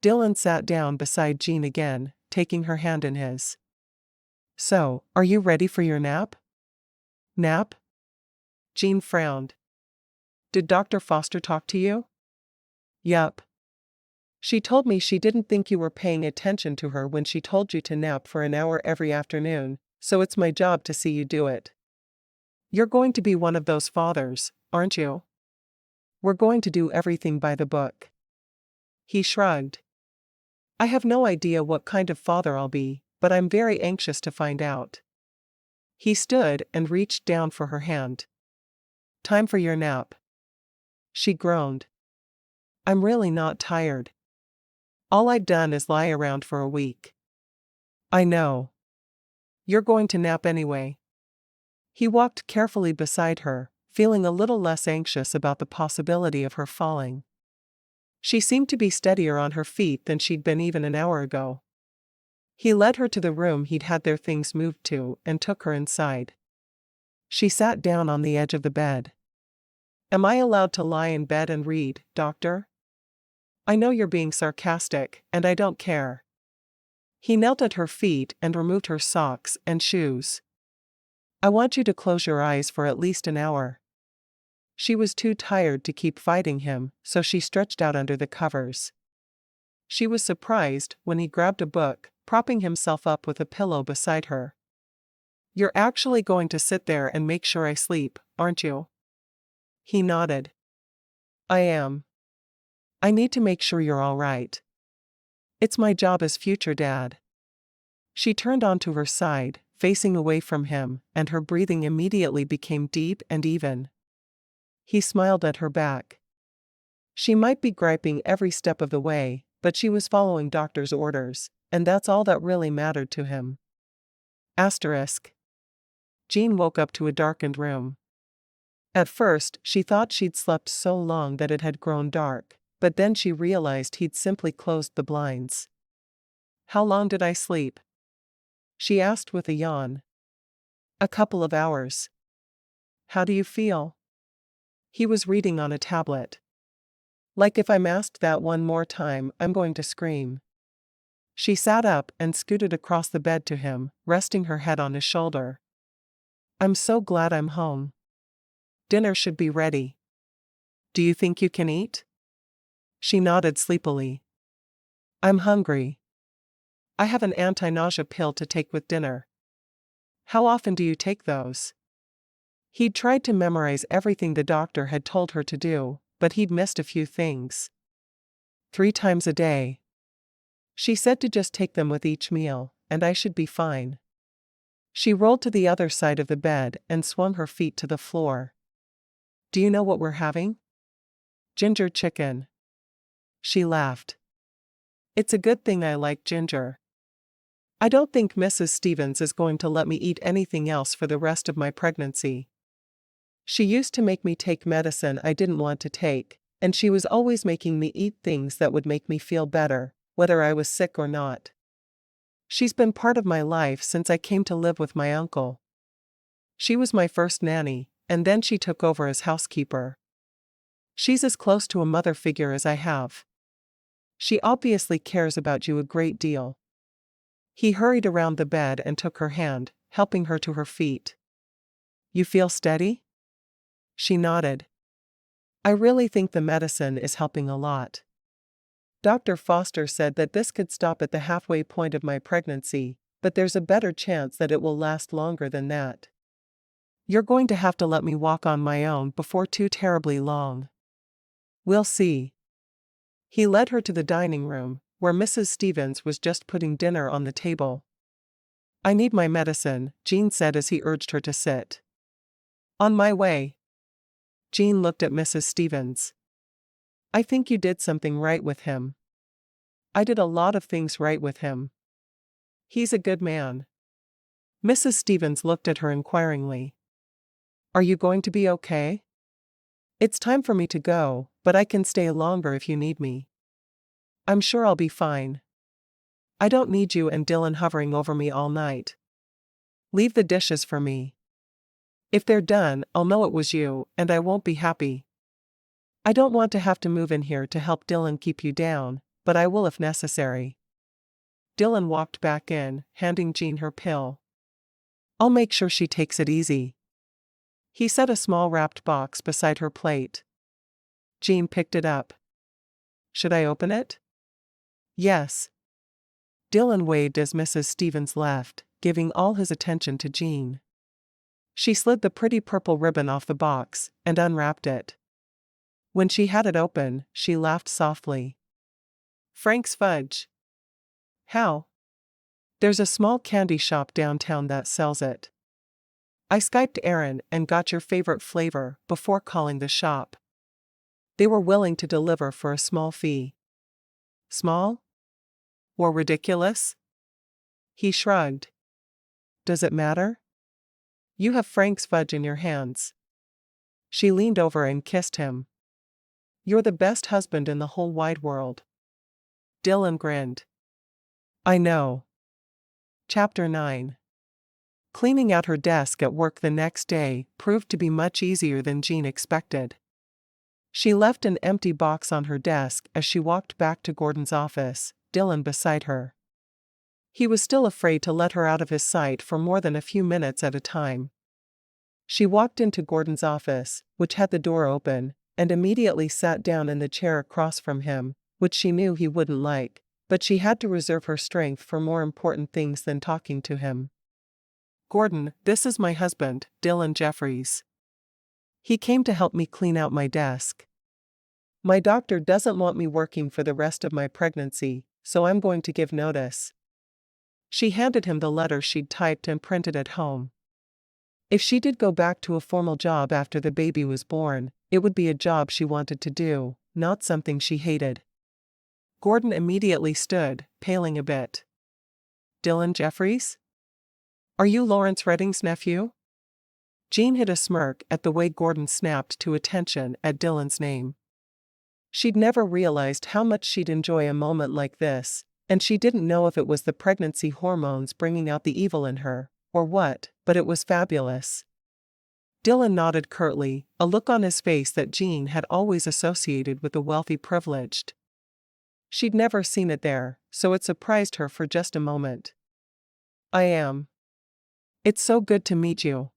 Dillon sat down beside Jean again, taking her hand in his. So, are you ready for your nap? Nap? Jean frowned. Did Dr. Foster talk to you? Yup. She told me she didn't think you were paying attention to her when she told you to nap for an hour every afternoon, so it's my job to see you do it. You're going to be one of those fathers, aren't you? We're going to do everything by the book. He shrugged. I have no idea what kind of father I'll be, but I'm very anxious to find out. He stood and reached down for her hand. Time for your nap. She groaned. I'm really not tired. All I've done is lie around for a week. I know. You're going to nap anyway. He walked carefully beside her, feeling a little less anxious about the possibility of her falling. She seemed to be steadier on her feet than she'd been even an hour ago. He led her to the room he'd had their things moved to and took her inside. She sat down on the edge of the bed. Am I allowed to lie in bed and read, doctor? I know you're being sarcastic, and I don't care. He knelt at her feet and removed her socks and shoes. I want you to close your eyes for at least an hour. She was too tired to keep fighting him, so she stretched out under the covers. She was surprised when he grabbed a book, propping himself up with a pillow beside her. You're actually going to sit there and make sure I sleep, aren't you? He nodded. I am. I need to make sure you're all right. It's my job as future dad. She turned onto her side, facing away from him, and her breathing immediately became deep and even. He smiled at her back. She might be griping every step of the way, but she was following doctor's orders, and that's all that really mattered to him. Asterisk. Jean woke up to a darkened room. At first, she thought she'd slept so long that it had grown dark, but then she realized he'd simply closed the blinds. How long did I sleep? She asked with a yawn. A couple of hours. How do you feel? He was reading on a tablet. Like if I'm asked that one more time, I'm going to scream. She sat up and scooted across the bed to him, resting her head on his shoulder. I'm so glad I'm home. Dinner should be ready. Do you think you can eat? She nodded sleepily. I'm hungry. I have an anti-nausea pill to take with dinner. How often do you take those? He'd tried to memorize everything the doctor had told her to do, but he'd missed a few things. 3 times a day. She said to just take them with each meal, and I should be fine. She rolled to the other side of the bed and swung her feet to the floor. Do you know what we're having? Ginger chicken. She laughed. It's a good thing I like ginger. I don't think Mrs. Stevens is going to let me eat anything else for the rest of my pregnancy. She used to make me take medicine I didn't want to take, and she was always making me eat things that would make me feel better, whether I was sick or not. She's been part of my life since I came to live with my uncle. She was my first nanny, and then she took over as housekeeper. She's as close to a mother figure as I have. She obviously cares about you a great deal. He hurried around the bed and took her hand, helping her to her feet. You feel steady? She nodded. I really think the medicine is helping a lot. Dr. Foster said that this could stop at the halfway point of my pregnancy, but there's a better chance that it will last longer than that. You're going to have to let me walk on my own before too terribly long. We'll see. He led her to the dining room, where Mrs. Stevens was just putting dinner on the table. I need my medicine, Jean said as he urged her to sit. On my way. Jean looked at Mrs. Stevens. I think you did something right with him. I did a lot of things right with him. He's a good man. Mrs. Stevens looked at her inquiringly. Are you going to be okay? It's time for me to go, but I can stay longer if you need me. I'm sure I'll be fine. I don't need you and Dillon hovering over me all night. Leave the dishes for me. If they're done, I'll know it was you, and I won't be happy. I don't want to have to move in here to help Dillon keep you down, but I will if necessary. Dillon walked back in, handing Jean her pill. I'll make sure she takes it easy. He set a small wrapped box beside her plate. Jean picked it up. Should I open it? Yes. Dillon waved as Mrs. Stevens left, giving all his attention to Jean. She slid the pretty purple ribbon off the box and unwrapped it. When she had it open, she laughed softly. Frank's fudge. How? There's a small candy shop downtown that sells it. I Skyped Aaron and got your favorite flavor before calling the shop. They were willing to deliver for a small fee. Small? Or ridiculous? He shrugged. Does it matter? You have Frank's fudge in your hands. She leaned over and kissed him. You're the best husband in the whole wide world. Dillon grinned. I know. Chapter 9. Cleaning out her desk at work the next day proved to be much easier than Jean expected. She left an empty box on her desk as she walked back to Gordon's office, Dillon beside her. He was still afraid to let her out of his sight for more than a few minutes at a time. She walked into Gordon's office, which had the door open, and immediately sat down in the chair across from him, which she knew he wouldn't like, but she had to reserve her strength for more important things than talking to him. Gordon, this is my husband, Dillon Jeffries. He came to help me clean out my desk. My doctor doesn't want me working for the rest of my pregnancy, so I'm going to give notice. She handed him the letter she'd typed and printed at home. If she did go back to a formal job after the baby was born, it would be a job she wanted to do, not something she hated. Gordon immediately stood, paling a bit. Dillon Jeffries? Are you Lawrence Redding's nephew? Jean hid a smirk at the way Gordon snapped to attention at Dillon's name. She'd never realized how much she'd enjoy a moment like this, and she didn't know if it was the pregnancy hormones bringing out the evil in her, or what, but it was fabulous. Dillon nodded curtly, a look on his face that Jean had always associated with the wealthy privileged. She'd never seen it there, so it surprised her for just a moment. I am. It's so good to meet you.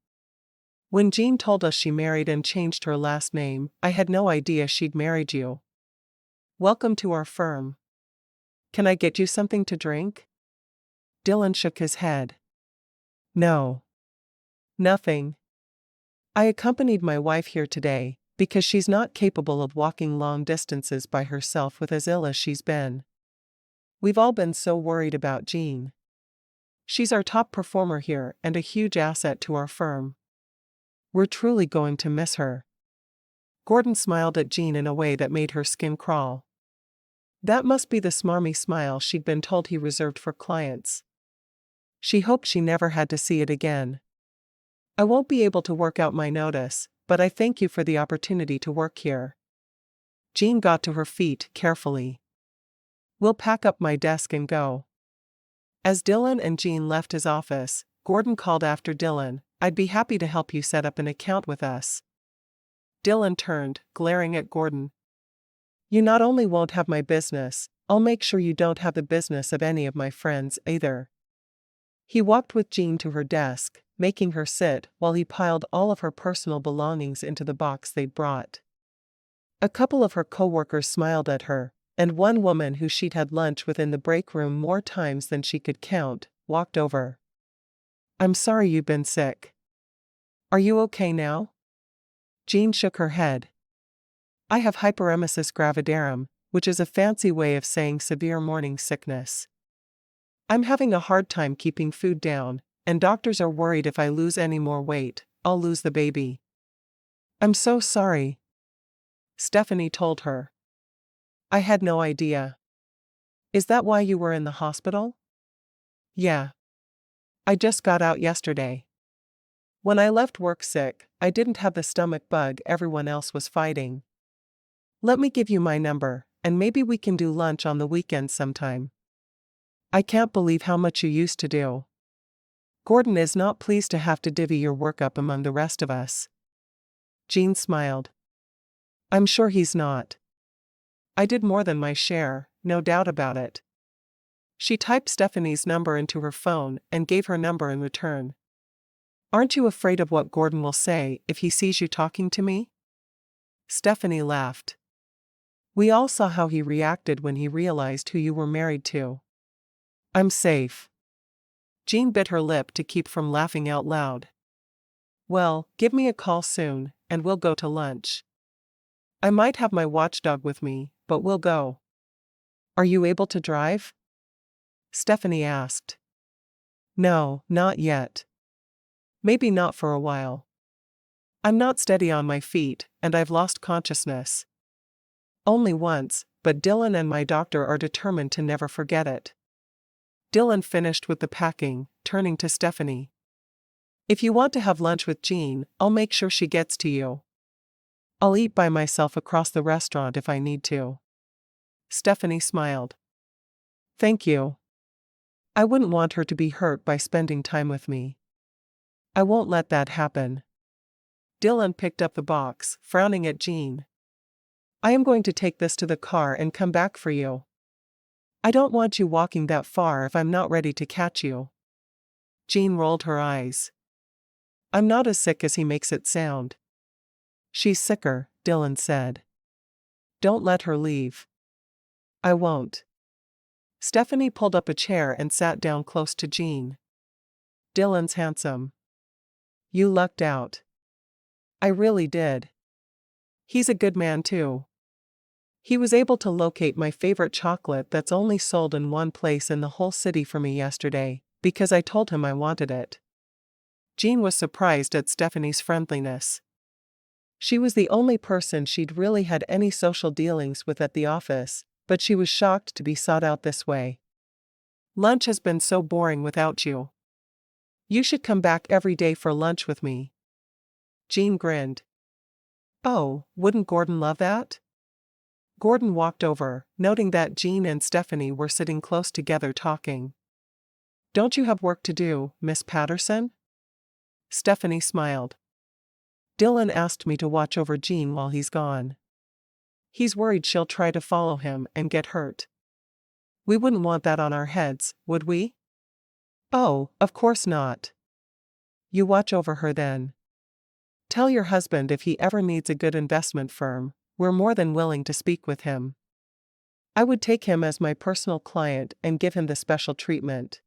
When Jean told us she married and changed her last name, I had no idea she'd married you. Welcome to our firm. Can I get you something to drink? Dillon shook his head. No. Nothing. I accompanied my wife here today, because she's not capable of walking long distances by herself with as ill as she's been. We've all been so worried about Jean. She's our top performer here and a huge asset to our firm. We're truly going to miss her. Gordon smiled at Jean in a way that made her skin crawl. That must be the smarmy smile she'd been told he reserved for clients. She hoped she never had to see it again. I won't be able to work out my notice, but I thank you for the opportunity to work here. Jean got to her feet carefully. We'll pack up my desk and go. As Dillon and Jean left his office, Gordon called after Dillon, I'd be happy to help you set up an account with us. Dillon turned, glaring at Gordon. You not only won't have my business, I'll make sure you don't have the business of any of my friends either. He walked with Jean to her desk, making her sit while he piled all of her personal belongings into the box they'd brought. A couple of her co-workers smiled at her, and one woman who she'd had lunch with in the break room more times than she could count, walked over. I'm sorry you've been sick. Are you okay now? Jean shook her head. I have hyperemesis gravidarum, which is a fancy way of saying severe morning sickness. I'm having a hard time keeping food down, and doctors are worried if I lose any more weight, I'll lose the baby. I'm so sorry. Stephanie told her. I had no idea. Is that why you were in the hospital? Yeah. I just got out yesterday. When I left work sick, I didn't have the stomach bug everyone else was fighting. Let me give you my number, and maybe we can do lunch on the weekend sometime. I can't believe how much you used to do. Gordon is not pleased to have to divvy your work up among the rest of us. Jean smiled. I'm sure he's not. I did more than my share, no doubt about it. She typed Stephanie's number into her phone and gave her number in return. Aren't you afraid of what Gordon will say if he sees you talking to me? Stephanie laughed. We all saw how he reacted when he realized who you were married to. I'm safe. Jean bit her lip to keep from laughing out loud. Well, give me a call soon, and we'll go to lunch. I might have my watchdog with me, but we'll go. Are you able to drive? Stephanie asked. No, not yet. Maybe not for a while. I'm not steady on my feet, and I've lost consciousness. Only once, but Dillon and my doctor are determined to never forget it. Dillon finished with the packing, turning to Stephanie. If you want to have lunch with Jean, I'll make sure she gets to you. I'll eat by myself across the restaurant if I need to. Stephanie smiled. Thank you. I wouldn't want her to be hurt by spending time with me. I won't let that happen. Dillon picked up the box, frowning at Jean. I am going to take this to the car and come back for you. I don't want you walking that far if I'm not ready to catch you. Jean rolled her eyes. I'm not as sick as he makes it sound. She's sicker, Dillon said. Don't let her leave. I won't. Stephanie pulled up a chair and sat down close to Jean. Dillon's handsome. You lucked out. I really did. He's a good man too. He was able to locate my favorite chocolate that's only sold in one place in the whole city for me yesterday, because I told him I wanted it. Jean was surprised at Stephanie's friendliness. She was the only person she'd really had any social dealings with at the office, but she was shocked to be sought out this way. Lunch has been so boring without you. You should come back every day for lunch with me. Jean grinned. Oh, wouldn't Gordon love that? Gordon walked over, noting that Jean and Stephanie were sitting close together talking. Don't you have work to do, Miss Patterson? Stephanie smiled. Dillon asked me to watch over Jean while he's gone. He's worried she'll try to follow him and get hurt. We wouldn't want that on our heads, would we? Oh, of course not. You watch over her then. Tell your husband if he ever needs a good investment firm, we're more than willing to speak with him. I would take him as my personal client and give him the special treatment.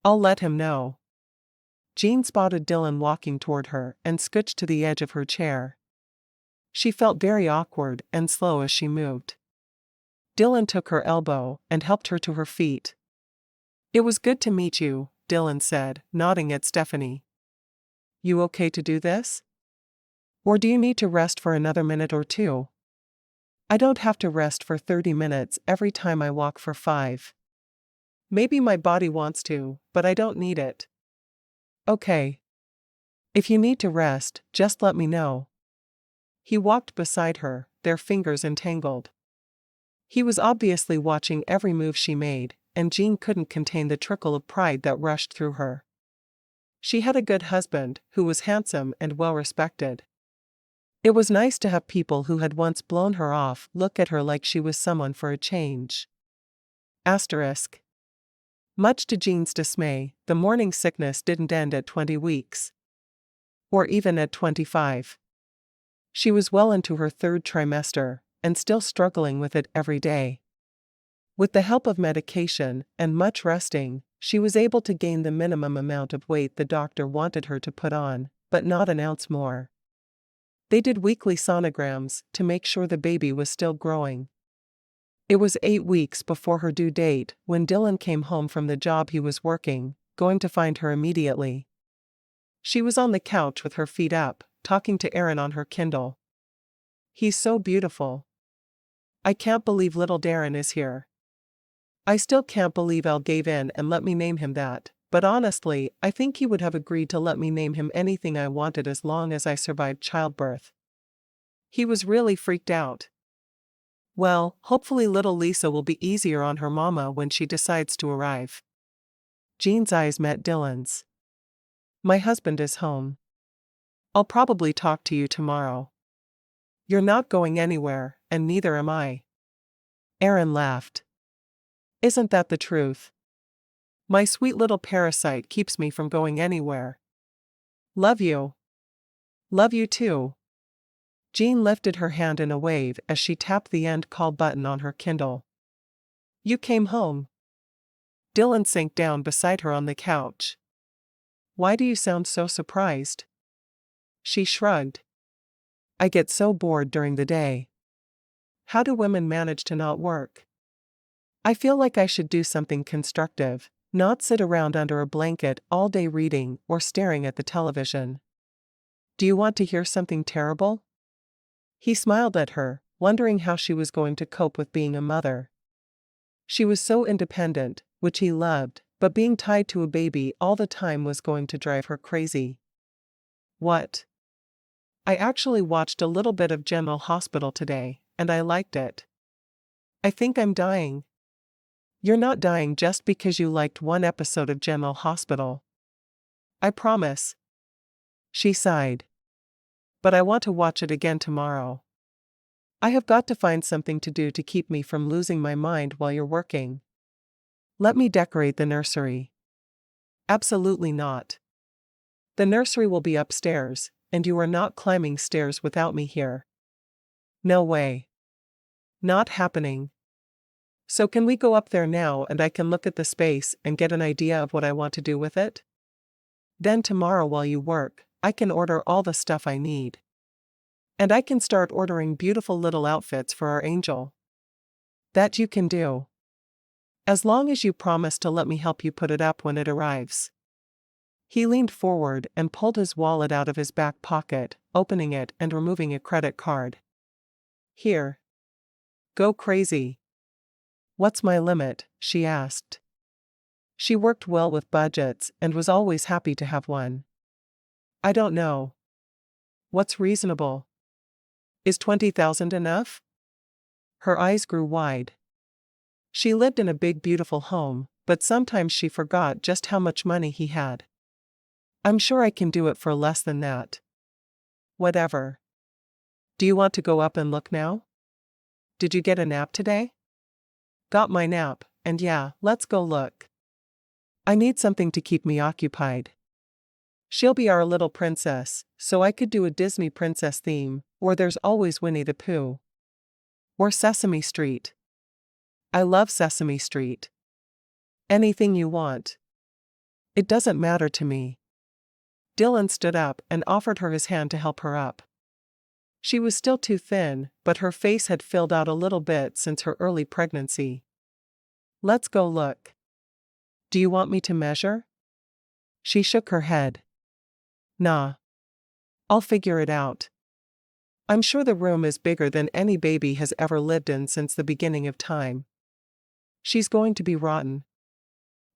I'll let him know. Jean spotted Dillon walking toward her and scooched to the edge of her chair. She felt very awkward and slow as she moved. Dillon took her elbow and helped her to her feet. It was good to meet you, Dillon said, nodding at Stephanie. You okay to do this? Or do you need to rest for another minute or two? I don't have to rest for 30 minutes every time I walk for 5. Maybe my body wants to, but I don't need it. Okay. If you need to rest, just let me know. He walked beside her, their fingers entangled. He was obviously watching every move she made, and Jean couldn't contain the trickle of pride that rushed through her. She had a good husband, who was handsome and well-respected. It was nice to have people who had once blown her off look at her like she was someone for a change. Asterisk. Much to Jean's dismay, the morning sickness didn't end at 20 weeks. Or even at 25. She was well into her third trimester, and still struggling with it every day. With the help of medication and much resting, she was able to gain the minimum amount of weight the doctor wanted her to put on, but not an ounce more. They did weekly sonograms to make sure the baby was still growing. It was 8 weeks before her due date when Dillon came home from the job he was working, going to find her immediately. She was on the couch with her feet up, talking to Aaron on her Kindle. "He's so beautiful. I can't believe little Darren is here. I still can't believe Elle gave in and let me name him that, but honestly, I think he would have agreed to let me name him anything I wanted as long as I survived childbirth. He was really freaked out. Well, hopefully little Lisa will be easier on her mama when she decides to arrive." Jean's eyes met Dillon's. "My husband is home. I'll probably talk to you tomorrow. You're not going anywhere, and neither am I." Aaron laughed. "Isn't that the truth? My sweet little parasite keeps me from going anywhere. Love you. Love you too." Jean lifted her hand in a wave as she tapped the end call button on her Kindle. "You came home." Dillon sank down beside her on the couch. "Why do you sound so surprised?" She shrugged. "I get so bored during the day. How do women manage to not work? I feel like I should do something constructive, not sit around under a blanket all day reading or staring at the television. Do you want to hear something terrible?" He smiled at her, wondering how she was going to cope with being a mother. She was so independent, which he loved, but being tied to a baby all the time was going to drive her crazy. "What?" "I actually watched a little bit of General Hospital today, and I liked it. I think I'm dying." "You're not dying just because you liked one episode of General Hospital. I promise." She sighed. "But I want to watch it again tomorrow. I have got to find something to do to keep me from losing my mind while you're working." "Let me decorate the nursery." "Absolutely not. The nursery will be upstairs, and you are not climbing stairs without me here." "No way. Not happening. So can we go up there now and I can look at the space and get an idea of what I want to do with it? Then tomorrow while you work, I can order all the stuff I need. And I can start ordering beautiful little outfits for our angel." "That you can do. As long as you promise to let me help you put it up when it arrives." He leaned forward and pulled his wallet out of his back pocket, opening it and removing a credit card. "Here. Go crazy." "What's my limit?" she asked. She worked well with budgets and was always happy to have one. "I don't know. What's reasonable? Is 20,000 enough?" Her eyes grew wide. She lived in a big beautiful home, but sometimes she forgot just how much money he had. "I'm sure I can do it for less than that." "Whatever. Do you want to go up and look now? Did you get a nap today?" "Got my nap, and yeah, let's go look. I need something to keep me occupied. She'll be our little princess, so I could do a Disney princess theme, or There's Always Winnie the Pooh. Or Sesame Street. I love Sesame Street. Anything you want. It doesn't matter to me." Dillon stood up and offered her his hand to help her up. She was still too thin, but her face had filled out a little bit since her early pregnancy. "Let's go look. Do you want me to measure?" She shook her head. "Nah. I'll figure it out. I'm sure the room is bigger than any baby has ever lived in since the beginning of time. She's going to be rotten."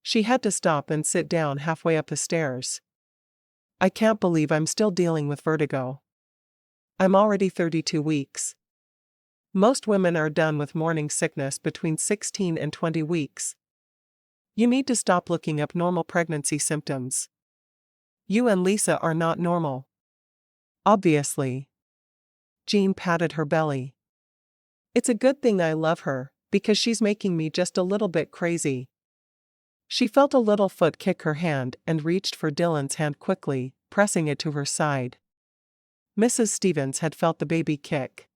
She had to stop and sit down halfway up the stairs. I can't believe I'm still dealing with vertigo. I'm already 32 weeks. Most women are done with morning sickness between 16 and 20 weeks. You need to stop looking up normal pregnancy symptoms. You and Lisa are not normal. Obviously. Jean patted her belly. It's a good thing I love her, because she's making me just a little bit crazy. She felt a little foot kick her hand and reached for Dillon's hand quickly, pressing it to her side. Mrs. Stevens had felt the baby kick.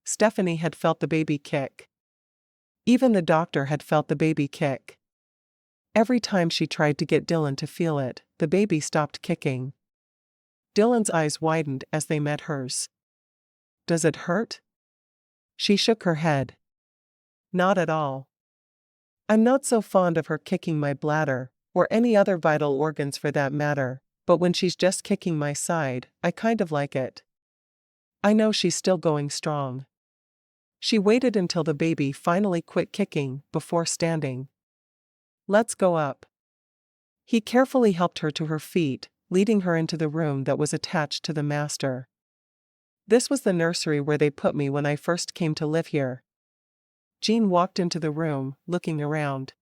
Stephanie had felt the baby kick. Even the doctor had felt the baby kick. Every time she tried to get Dillon to feel it, the baby stopped kicking. Dillon's eyes widened as they met hers. Does it hurt? She shook her head. Not at all. I'm not so fond of her kicking my bladder, or any other vital organs for that matter, but when she's just kicking my side, I kind of like it. I know she's still going strong. She waited until the baby finally quit kicking before standing. Let's go up. He carefully helped her to her feet, leading her into the room that was attached to the master. This was the nursery where they put me when I first came to live here. Jean walked into the room, looking around.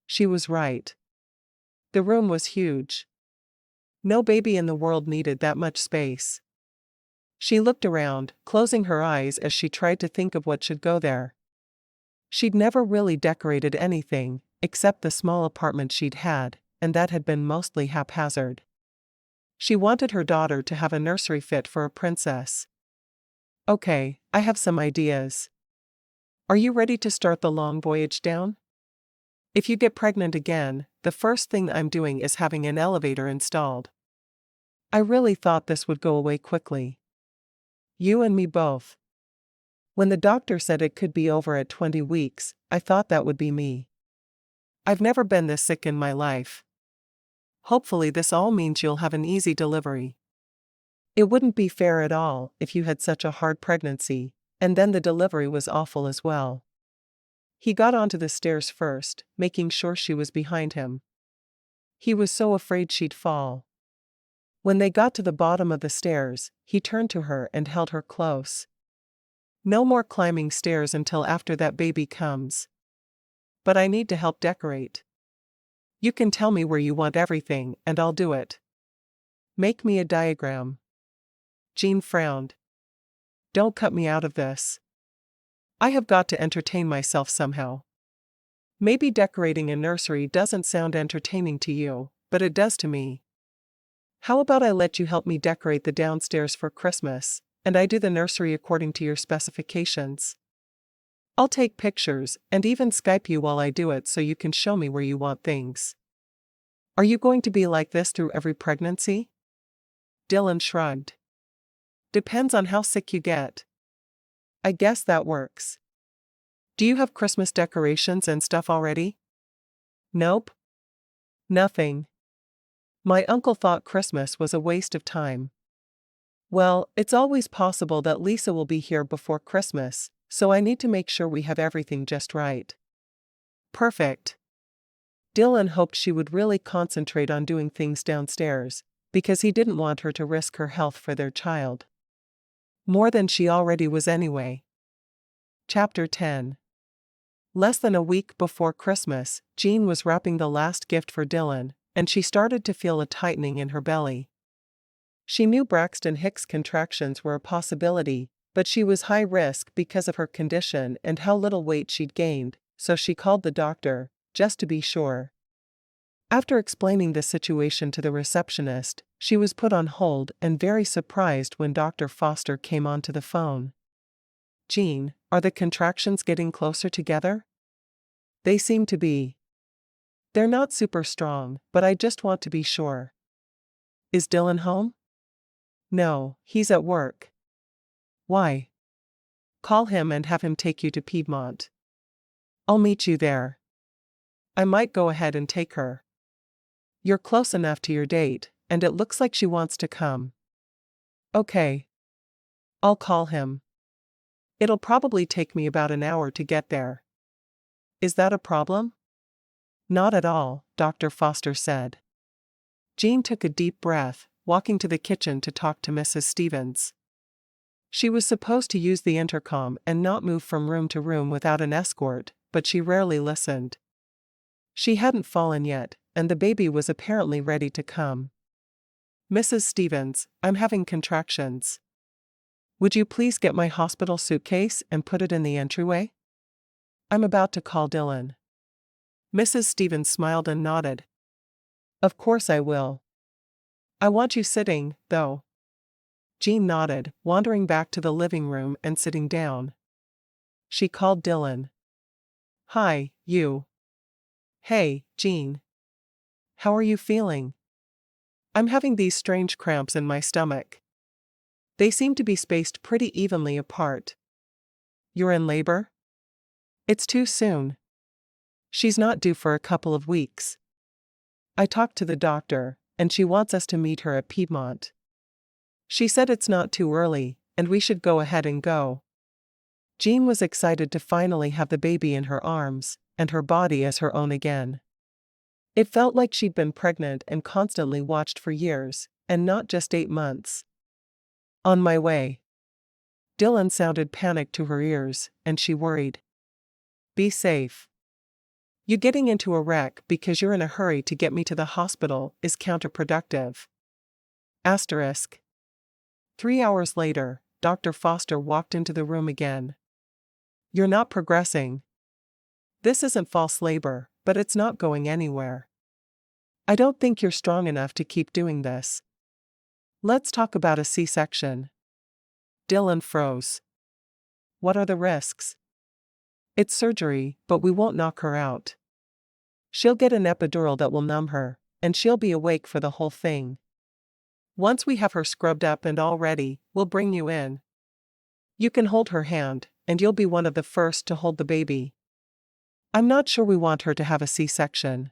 She was right. The room was huge. No baby in the world needed that much space. She looked around, closing her eyes as she tried to think of what should go there. She'd never really decorated anything, except the small apartment she'd had, and that had been mostly haphazard. She wanted her daughter to have a nursery fit for a princess. Okay, I have some ideas. Are you ready to start the long voyage down? If you get pregnant again, the first thing I'm doing is having an elevator installed. I really thought this would go away quickly. You and me both. When the doctor said it could be over at 20 weeks, I thought that would be me. I've never been this sick in my life. Hopefully this all means you'll have an easy delivery. It wouldn't be fair at all if you had such a hard pregnancy, and then the delivery was awful as well. He got onto the stairs first, making sure she was behind him. He was so afraid she'd fall. When they got to the bottom of the stairs, he turned to her and held her close. No more climbing stairs until after that baby comes. But I need to help decorate. You can tell me where you want everything, and I'll do it. Make me a diagram. Jean frowned. Don't cut me out of this. I have got to entertain myself somehow. Maybe decorating a nursery doesn't sound entertaining to you, but it does to me. How about I let you help me decorate the downstairs for Christmas, and I do the nursery according to your specifications? I'll take pictures and even Skype you while I do it so you can show me where you want things. Are you going to be like this through every pregnancy? Dillon shrugged. Depends on how sick you get. I guess that works. Do you have Christmas decorations and stuff already? Nope. Nothing. My uncle thought Christmas was a waste of time. Well, it's always possible that Lisa will be here before Christmas, so I need to make sure we have everything just right. Perfect. Dillon hoped she would really concentrate on doing things downstairs, because he didn't want her to risk her health for their child. More than she already was anyway. Chapter 10. Less than a week before Christmas, Jean was wrapping the last gift for Dillon, and she started to feel a tightening in her belly. She knew Braxton Hicks' contractions were a possibility, but she was high risk because of her condition and how little weight she'd gained, so she called the doctor, just to be sure. After explaining the situation to the receptionist, she was put on hold and very surprised when Dr. Foster came onto the phone. Jean, are the contractions getting closer together? They seem to be. They're not super strong, but I just want to be sure. Is Dillon home? No, he's at work. Why? Call him and have him take you to Piedmont. I'll meet you there. I might go ahead and take her. You're close enough to your date, and it looks like she wants to come. Okay. I'll call him. It'll probably take me about an hour to get there. Is that a problem? Not at all, Dr. Foster said. Jean took a deep breath, walking to the kitchen to talk to Mrs. Stevens. She was supposed to use the intercom and not move from room to room without an escort, but she rarely listened. She hadn't fallen yet, and the baby was apparently ready to come. Mrs. Stevens, I'm having contractions. Would you please get my hospital suitcase and put it in the entryway? I'm about to call Dillon. Mrs. Stevens smiled and nodded. Of course I will. I want you sitting, though. Jean nodded, wandering back to the living room and sitting down. She called Dillon. Hi, you. Hey, Jean. How are you feeling? I'm having these strange cramps in my stomach. They seem to be spaced pretty evenly apart. You're in labor? It's too soon. She's not due for a couple of weeks. I talked to the doctor, and she wants us to meet her at Piedmont. She said it's not too early, and we should go ahead and go. Jean was excited to finally have the baby in her arms, and her body as her own again. It felt like she'd been pregnant and constantly watched for years, and not just 8 months. On my way. Dillon sounded panicked to her ears, and she worried. Be safe. You getting into a wreck because you're in a hurry to get me to the hospital is counterproductive. Asterisk. 3 hours later, Dr. Foster walked into the room again. You're not progressing. This isn't false labor, but it's not going anywhere. I don't think you're strong enough to keep doing this. Let's talk about a C-section. Dillon froze. What are the risks? It's surgery, but we won't knock her out. She'll get an epidural that will numb her, and she'll be awake for the whole thing. Once we have her scrubbed up and all ready, we'll bring you in. You can hold her hand, and you'll be one of the first to hold the baby. I'm not sure we want her to have a C-section.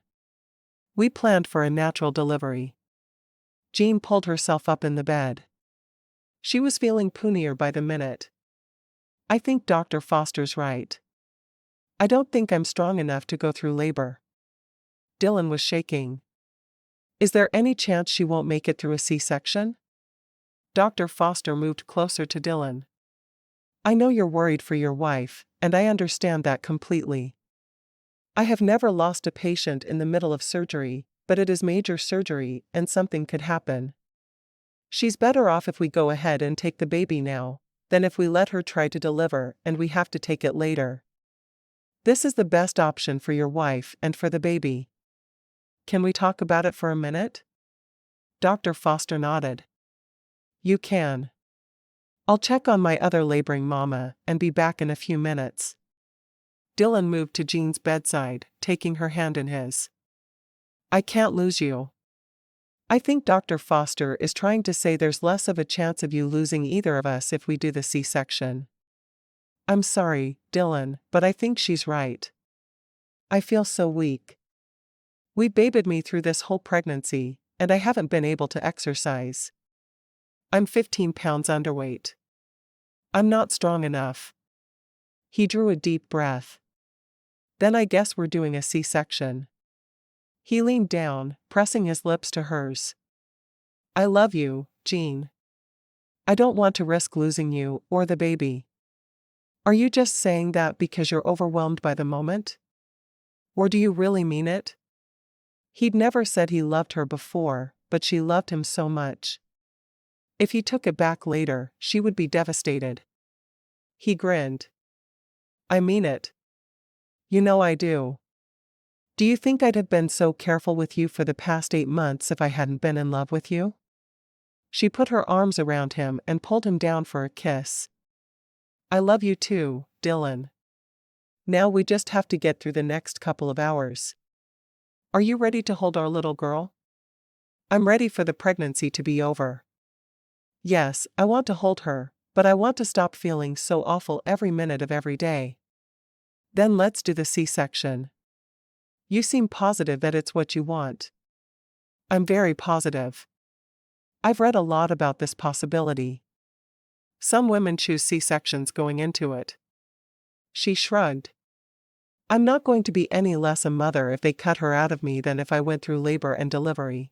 We planned for a natural delivery. Jean pulled herself up in the bed. She was feeling poonier by the minute. I think Dr. Foster's right. I don't think I'm strong enough to go through labor. Dillon was shaking. Is there any chance she won't make it through a C-section? Dr. Foster moved closer to Dillon. I know you're worried for your wife, and I understand that completely. I have never lost a patient in the middle of surgery, but it is major surgery and something could happen. She's better off if we go ahead and take the baby now, than if we let her try to deliver and we have to take it later. This is the best option for your wife and for the baby. Can we talk about it for a minute? Dr. Foster nodded. You can. I'll check on my other laboring mama and be back in a few minutes. Dillon moved to Jean's bedside, taking her hand in his. I can't lose you. I think Dr. Foster is trying to say there's less of a chance of you losing either of us if we do the C-section. I'm sorry, Dillon, but I think she's right. I feel so weak. We babied me through this whole pregnancy, and I haven't been able to exercise. I'm 15 pounds underweight. I'm not strong enough. He drew a deep breath. Then I guess we're doing a C-section. He leaned down, pressing his lips to hers. I love you, Jean. I don't want to risk losing you or the baby. Are you just saying that because you're overwhelmed by the moment? Or do you really mean it? He'd never said he loved her before, but she loved him so much. If he took it back later, she would be devastated. He grinned. I mean it. You know I do. Do you think I'd have been so careful with you for the past 8 months if I hadn't been in love with you? She put her arms around him and pulled him down for a kiss. I love you too, Dillon. Now we just have to get through the next couple of hours. Are you ready to hold our little girl? I'm ready for the pregnancy to be over. Yes, I want to hold her, but I want to stop feeling so awful every minute of every day. Then let's do the C-section. You seem positive that it's what you want. I'm very positive. I've read a lot about this possibility. Some women choose C-sections going into it. She shrugged. I'm not going to be any less a mother if they cut her out of me than if I went through labor and delivery.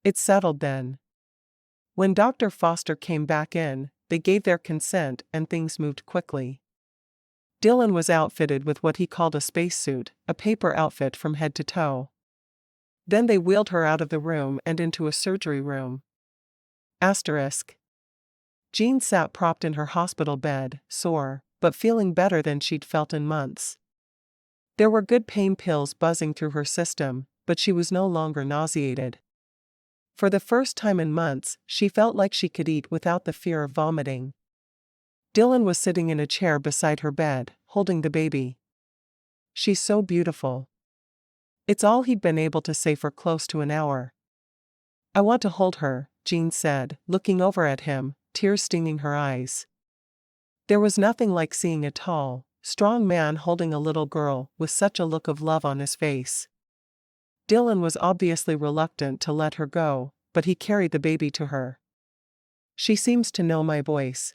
It's settled then. When Dr. Foster came back in, they gave their consent and things moved quickly. Dillon was outfitted with what he called a spacesuit, a paper outfit from head to toe. Then they wheeled her out of the room and into a surgery room. Asterisk. Jean sat propped in her hospital bed, sore, but feeling better than she'd felt in months. There were good pain pills buzzing through her system, but she was no longer nauseated. For the first time in months, she felt like she could eat without the fear of vomiting. Dillon was sitting in a chair beside her bed, holding the baby. She's so beautiful. It's all he'd been able to say for close to an hour. I want to hold her, Jean said, looking over at him, tears stinging her eyes. There was nothing like seeing a tall, strong man holding a little girl with such a look of love on his face. Dillon was obviously reluctant to let her go, but he carried the baby to her. She seems to know my voice.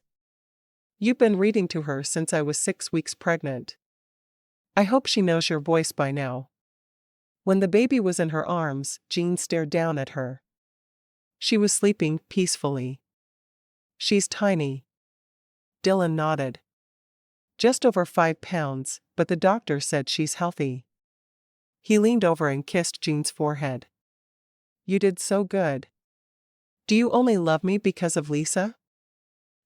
You've been reading to her since I was 6 weeks pregnant. I hope she knows your voice by now. When the baby was in her arms, Jean stared down at her. She was sleeping peacefully. She's tiny. Dillon nodded. Just over 5 pounds, but the doctor said she's healthy. He leaned over and kissed Jean's forehead. You did so good. Do you only love me because of Lisa?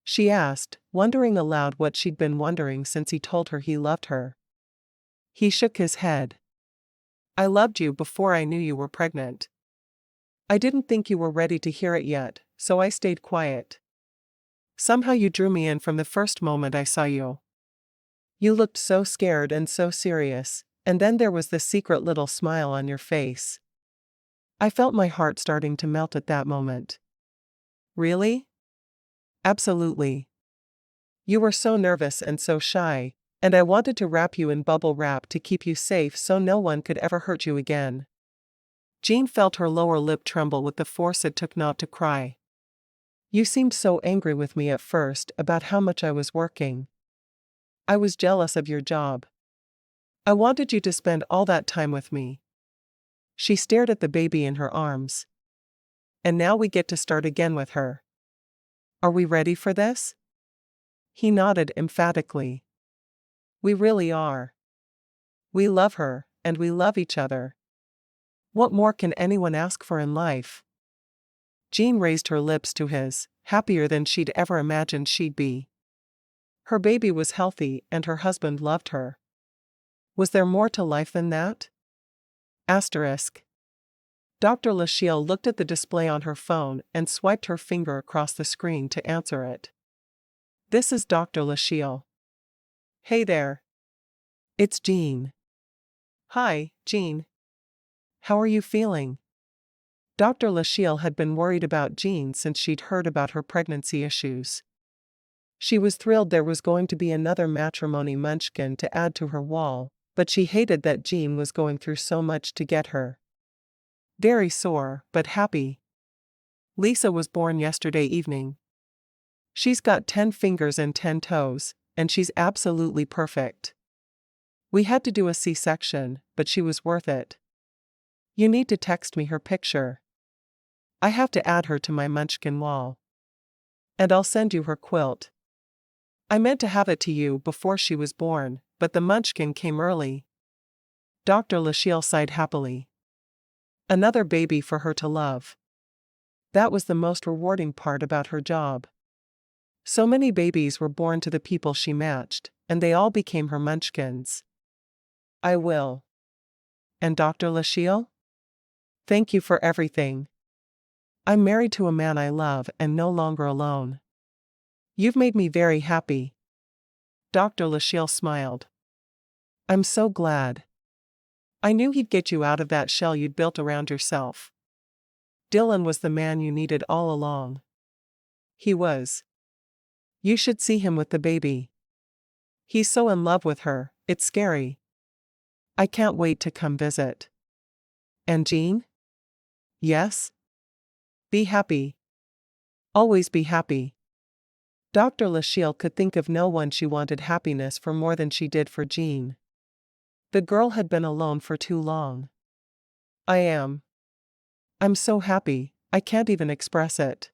She asked, wondering aloud what she'd been wondering since he told her he loved her. He shook his head. I loved you before I knew you were pregnant. I didn't think you were ready to hear it yet, so I stayed quiet. Somehow you drew me in from the first moment I saw you. You looked so scared and so serious, and then there was the secret little smile on your face. I felt my heart starting to melt at that moment. Really? Absolutely. You were so nervous and so shy, and I wanted to wrap you in bubble wrap to keep you safe so no one could ever hurt you again. Jean felt her lower lip tremble with the force it took not to cry. You seemed so angry with me at first about how much I was working. I was jealous of your job. I wanted you to spend all that time with me. She stared at the baby in her arms. And now we get to start again with her. Are we ready for this? He nodded emphatically. We really are. We love her, and we love each other. What more can anyone ask for in life? Jean raised her lips to his, happier than she'd ever imagined she'd be. Her baby was healthy and her husband loved her. Was there more to life than that? Asterisk. Dr. Lachele looked at the display on her phone and swiped her finger across the screen to answer it. This is Dr. Lachele. Hey there. It's Jean. Hi, Jean. How are you feeling? Dr. Lachele had been worried about Jean since she'd heard about her pregnancy issues. She was thrilled there was going to be another Matchrimony munchkin to add to her wall, but she hated that Jean was going through so much to get her. Very sore, but happy. Lisa was born yesterday evening. She's got 10 fingers and 10 toes, and she's absolutely perfect. We had to do a C-section, but she was worth it. You need to text me her picture. I have to add her to my munchkin wall. And I'll send you her quilt. I meant to have it to you before she was born, but the munchkin came early. Dr. Lachele sighed happily. Another baby for her to love. That was the most rewarding part about her job. So many babies were born to the people she matched, and they all became her munchkins. I will. And Dr. Lachele? Thank you for everything. I'm married to a man I love and no longer alone. You've made me very happy. Dr. Lachele smiled. I'm so glad. I knew he'd get you out of that shell you'd built around yourself. Dillon was the man you needed all along. He was. You should see him with the baby. He's so in love with her, it's scary. I can't wait to come visit. And Jean? Yes? Be happy. Always be happy. Dr. Lachele could think of no one she wanted happiness for more than she did for Jean. The girl had been alone for too long. I'm so happy, I can't even express it.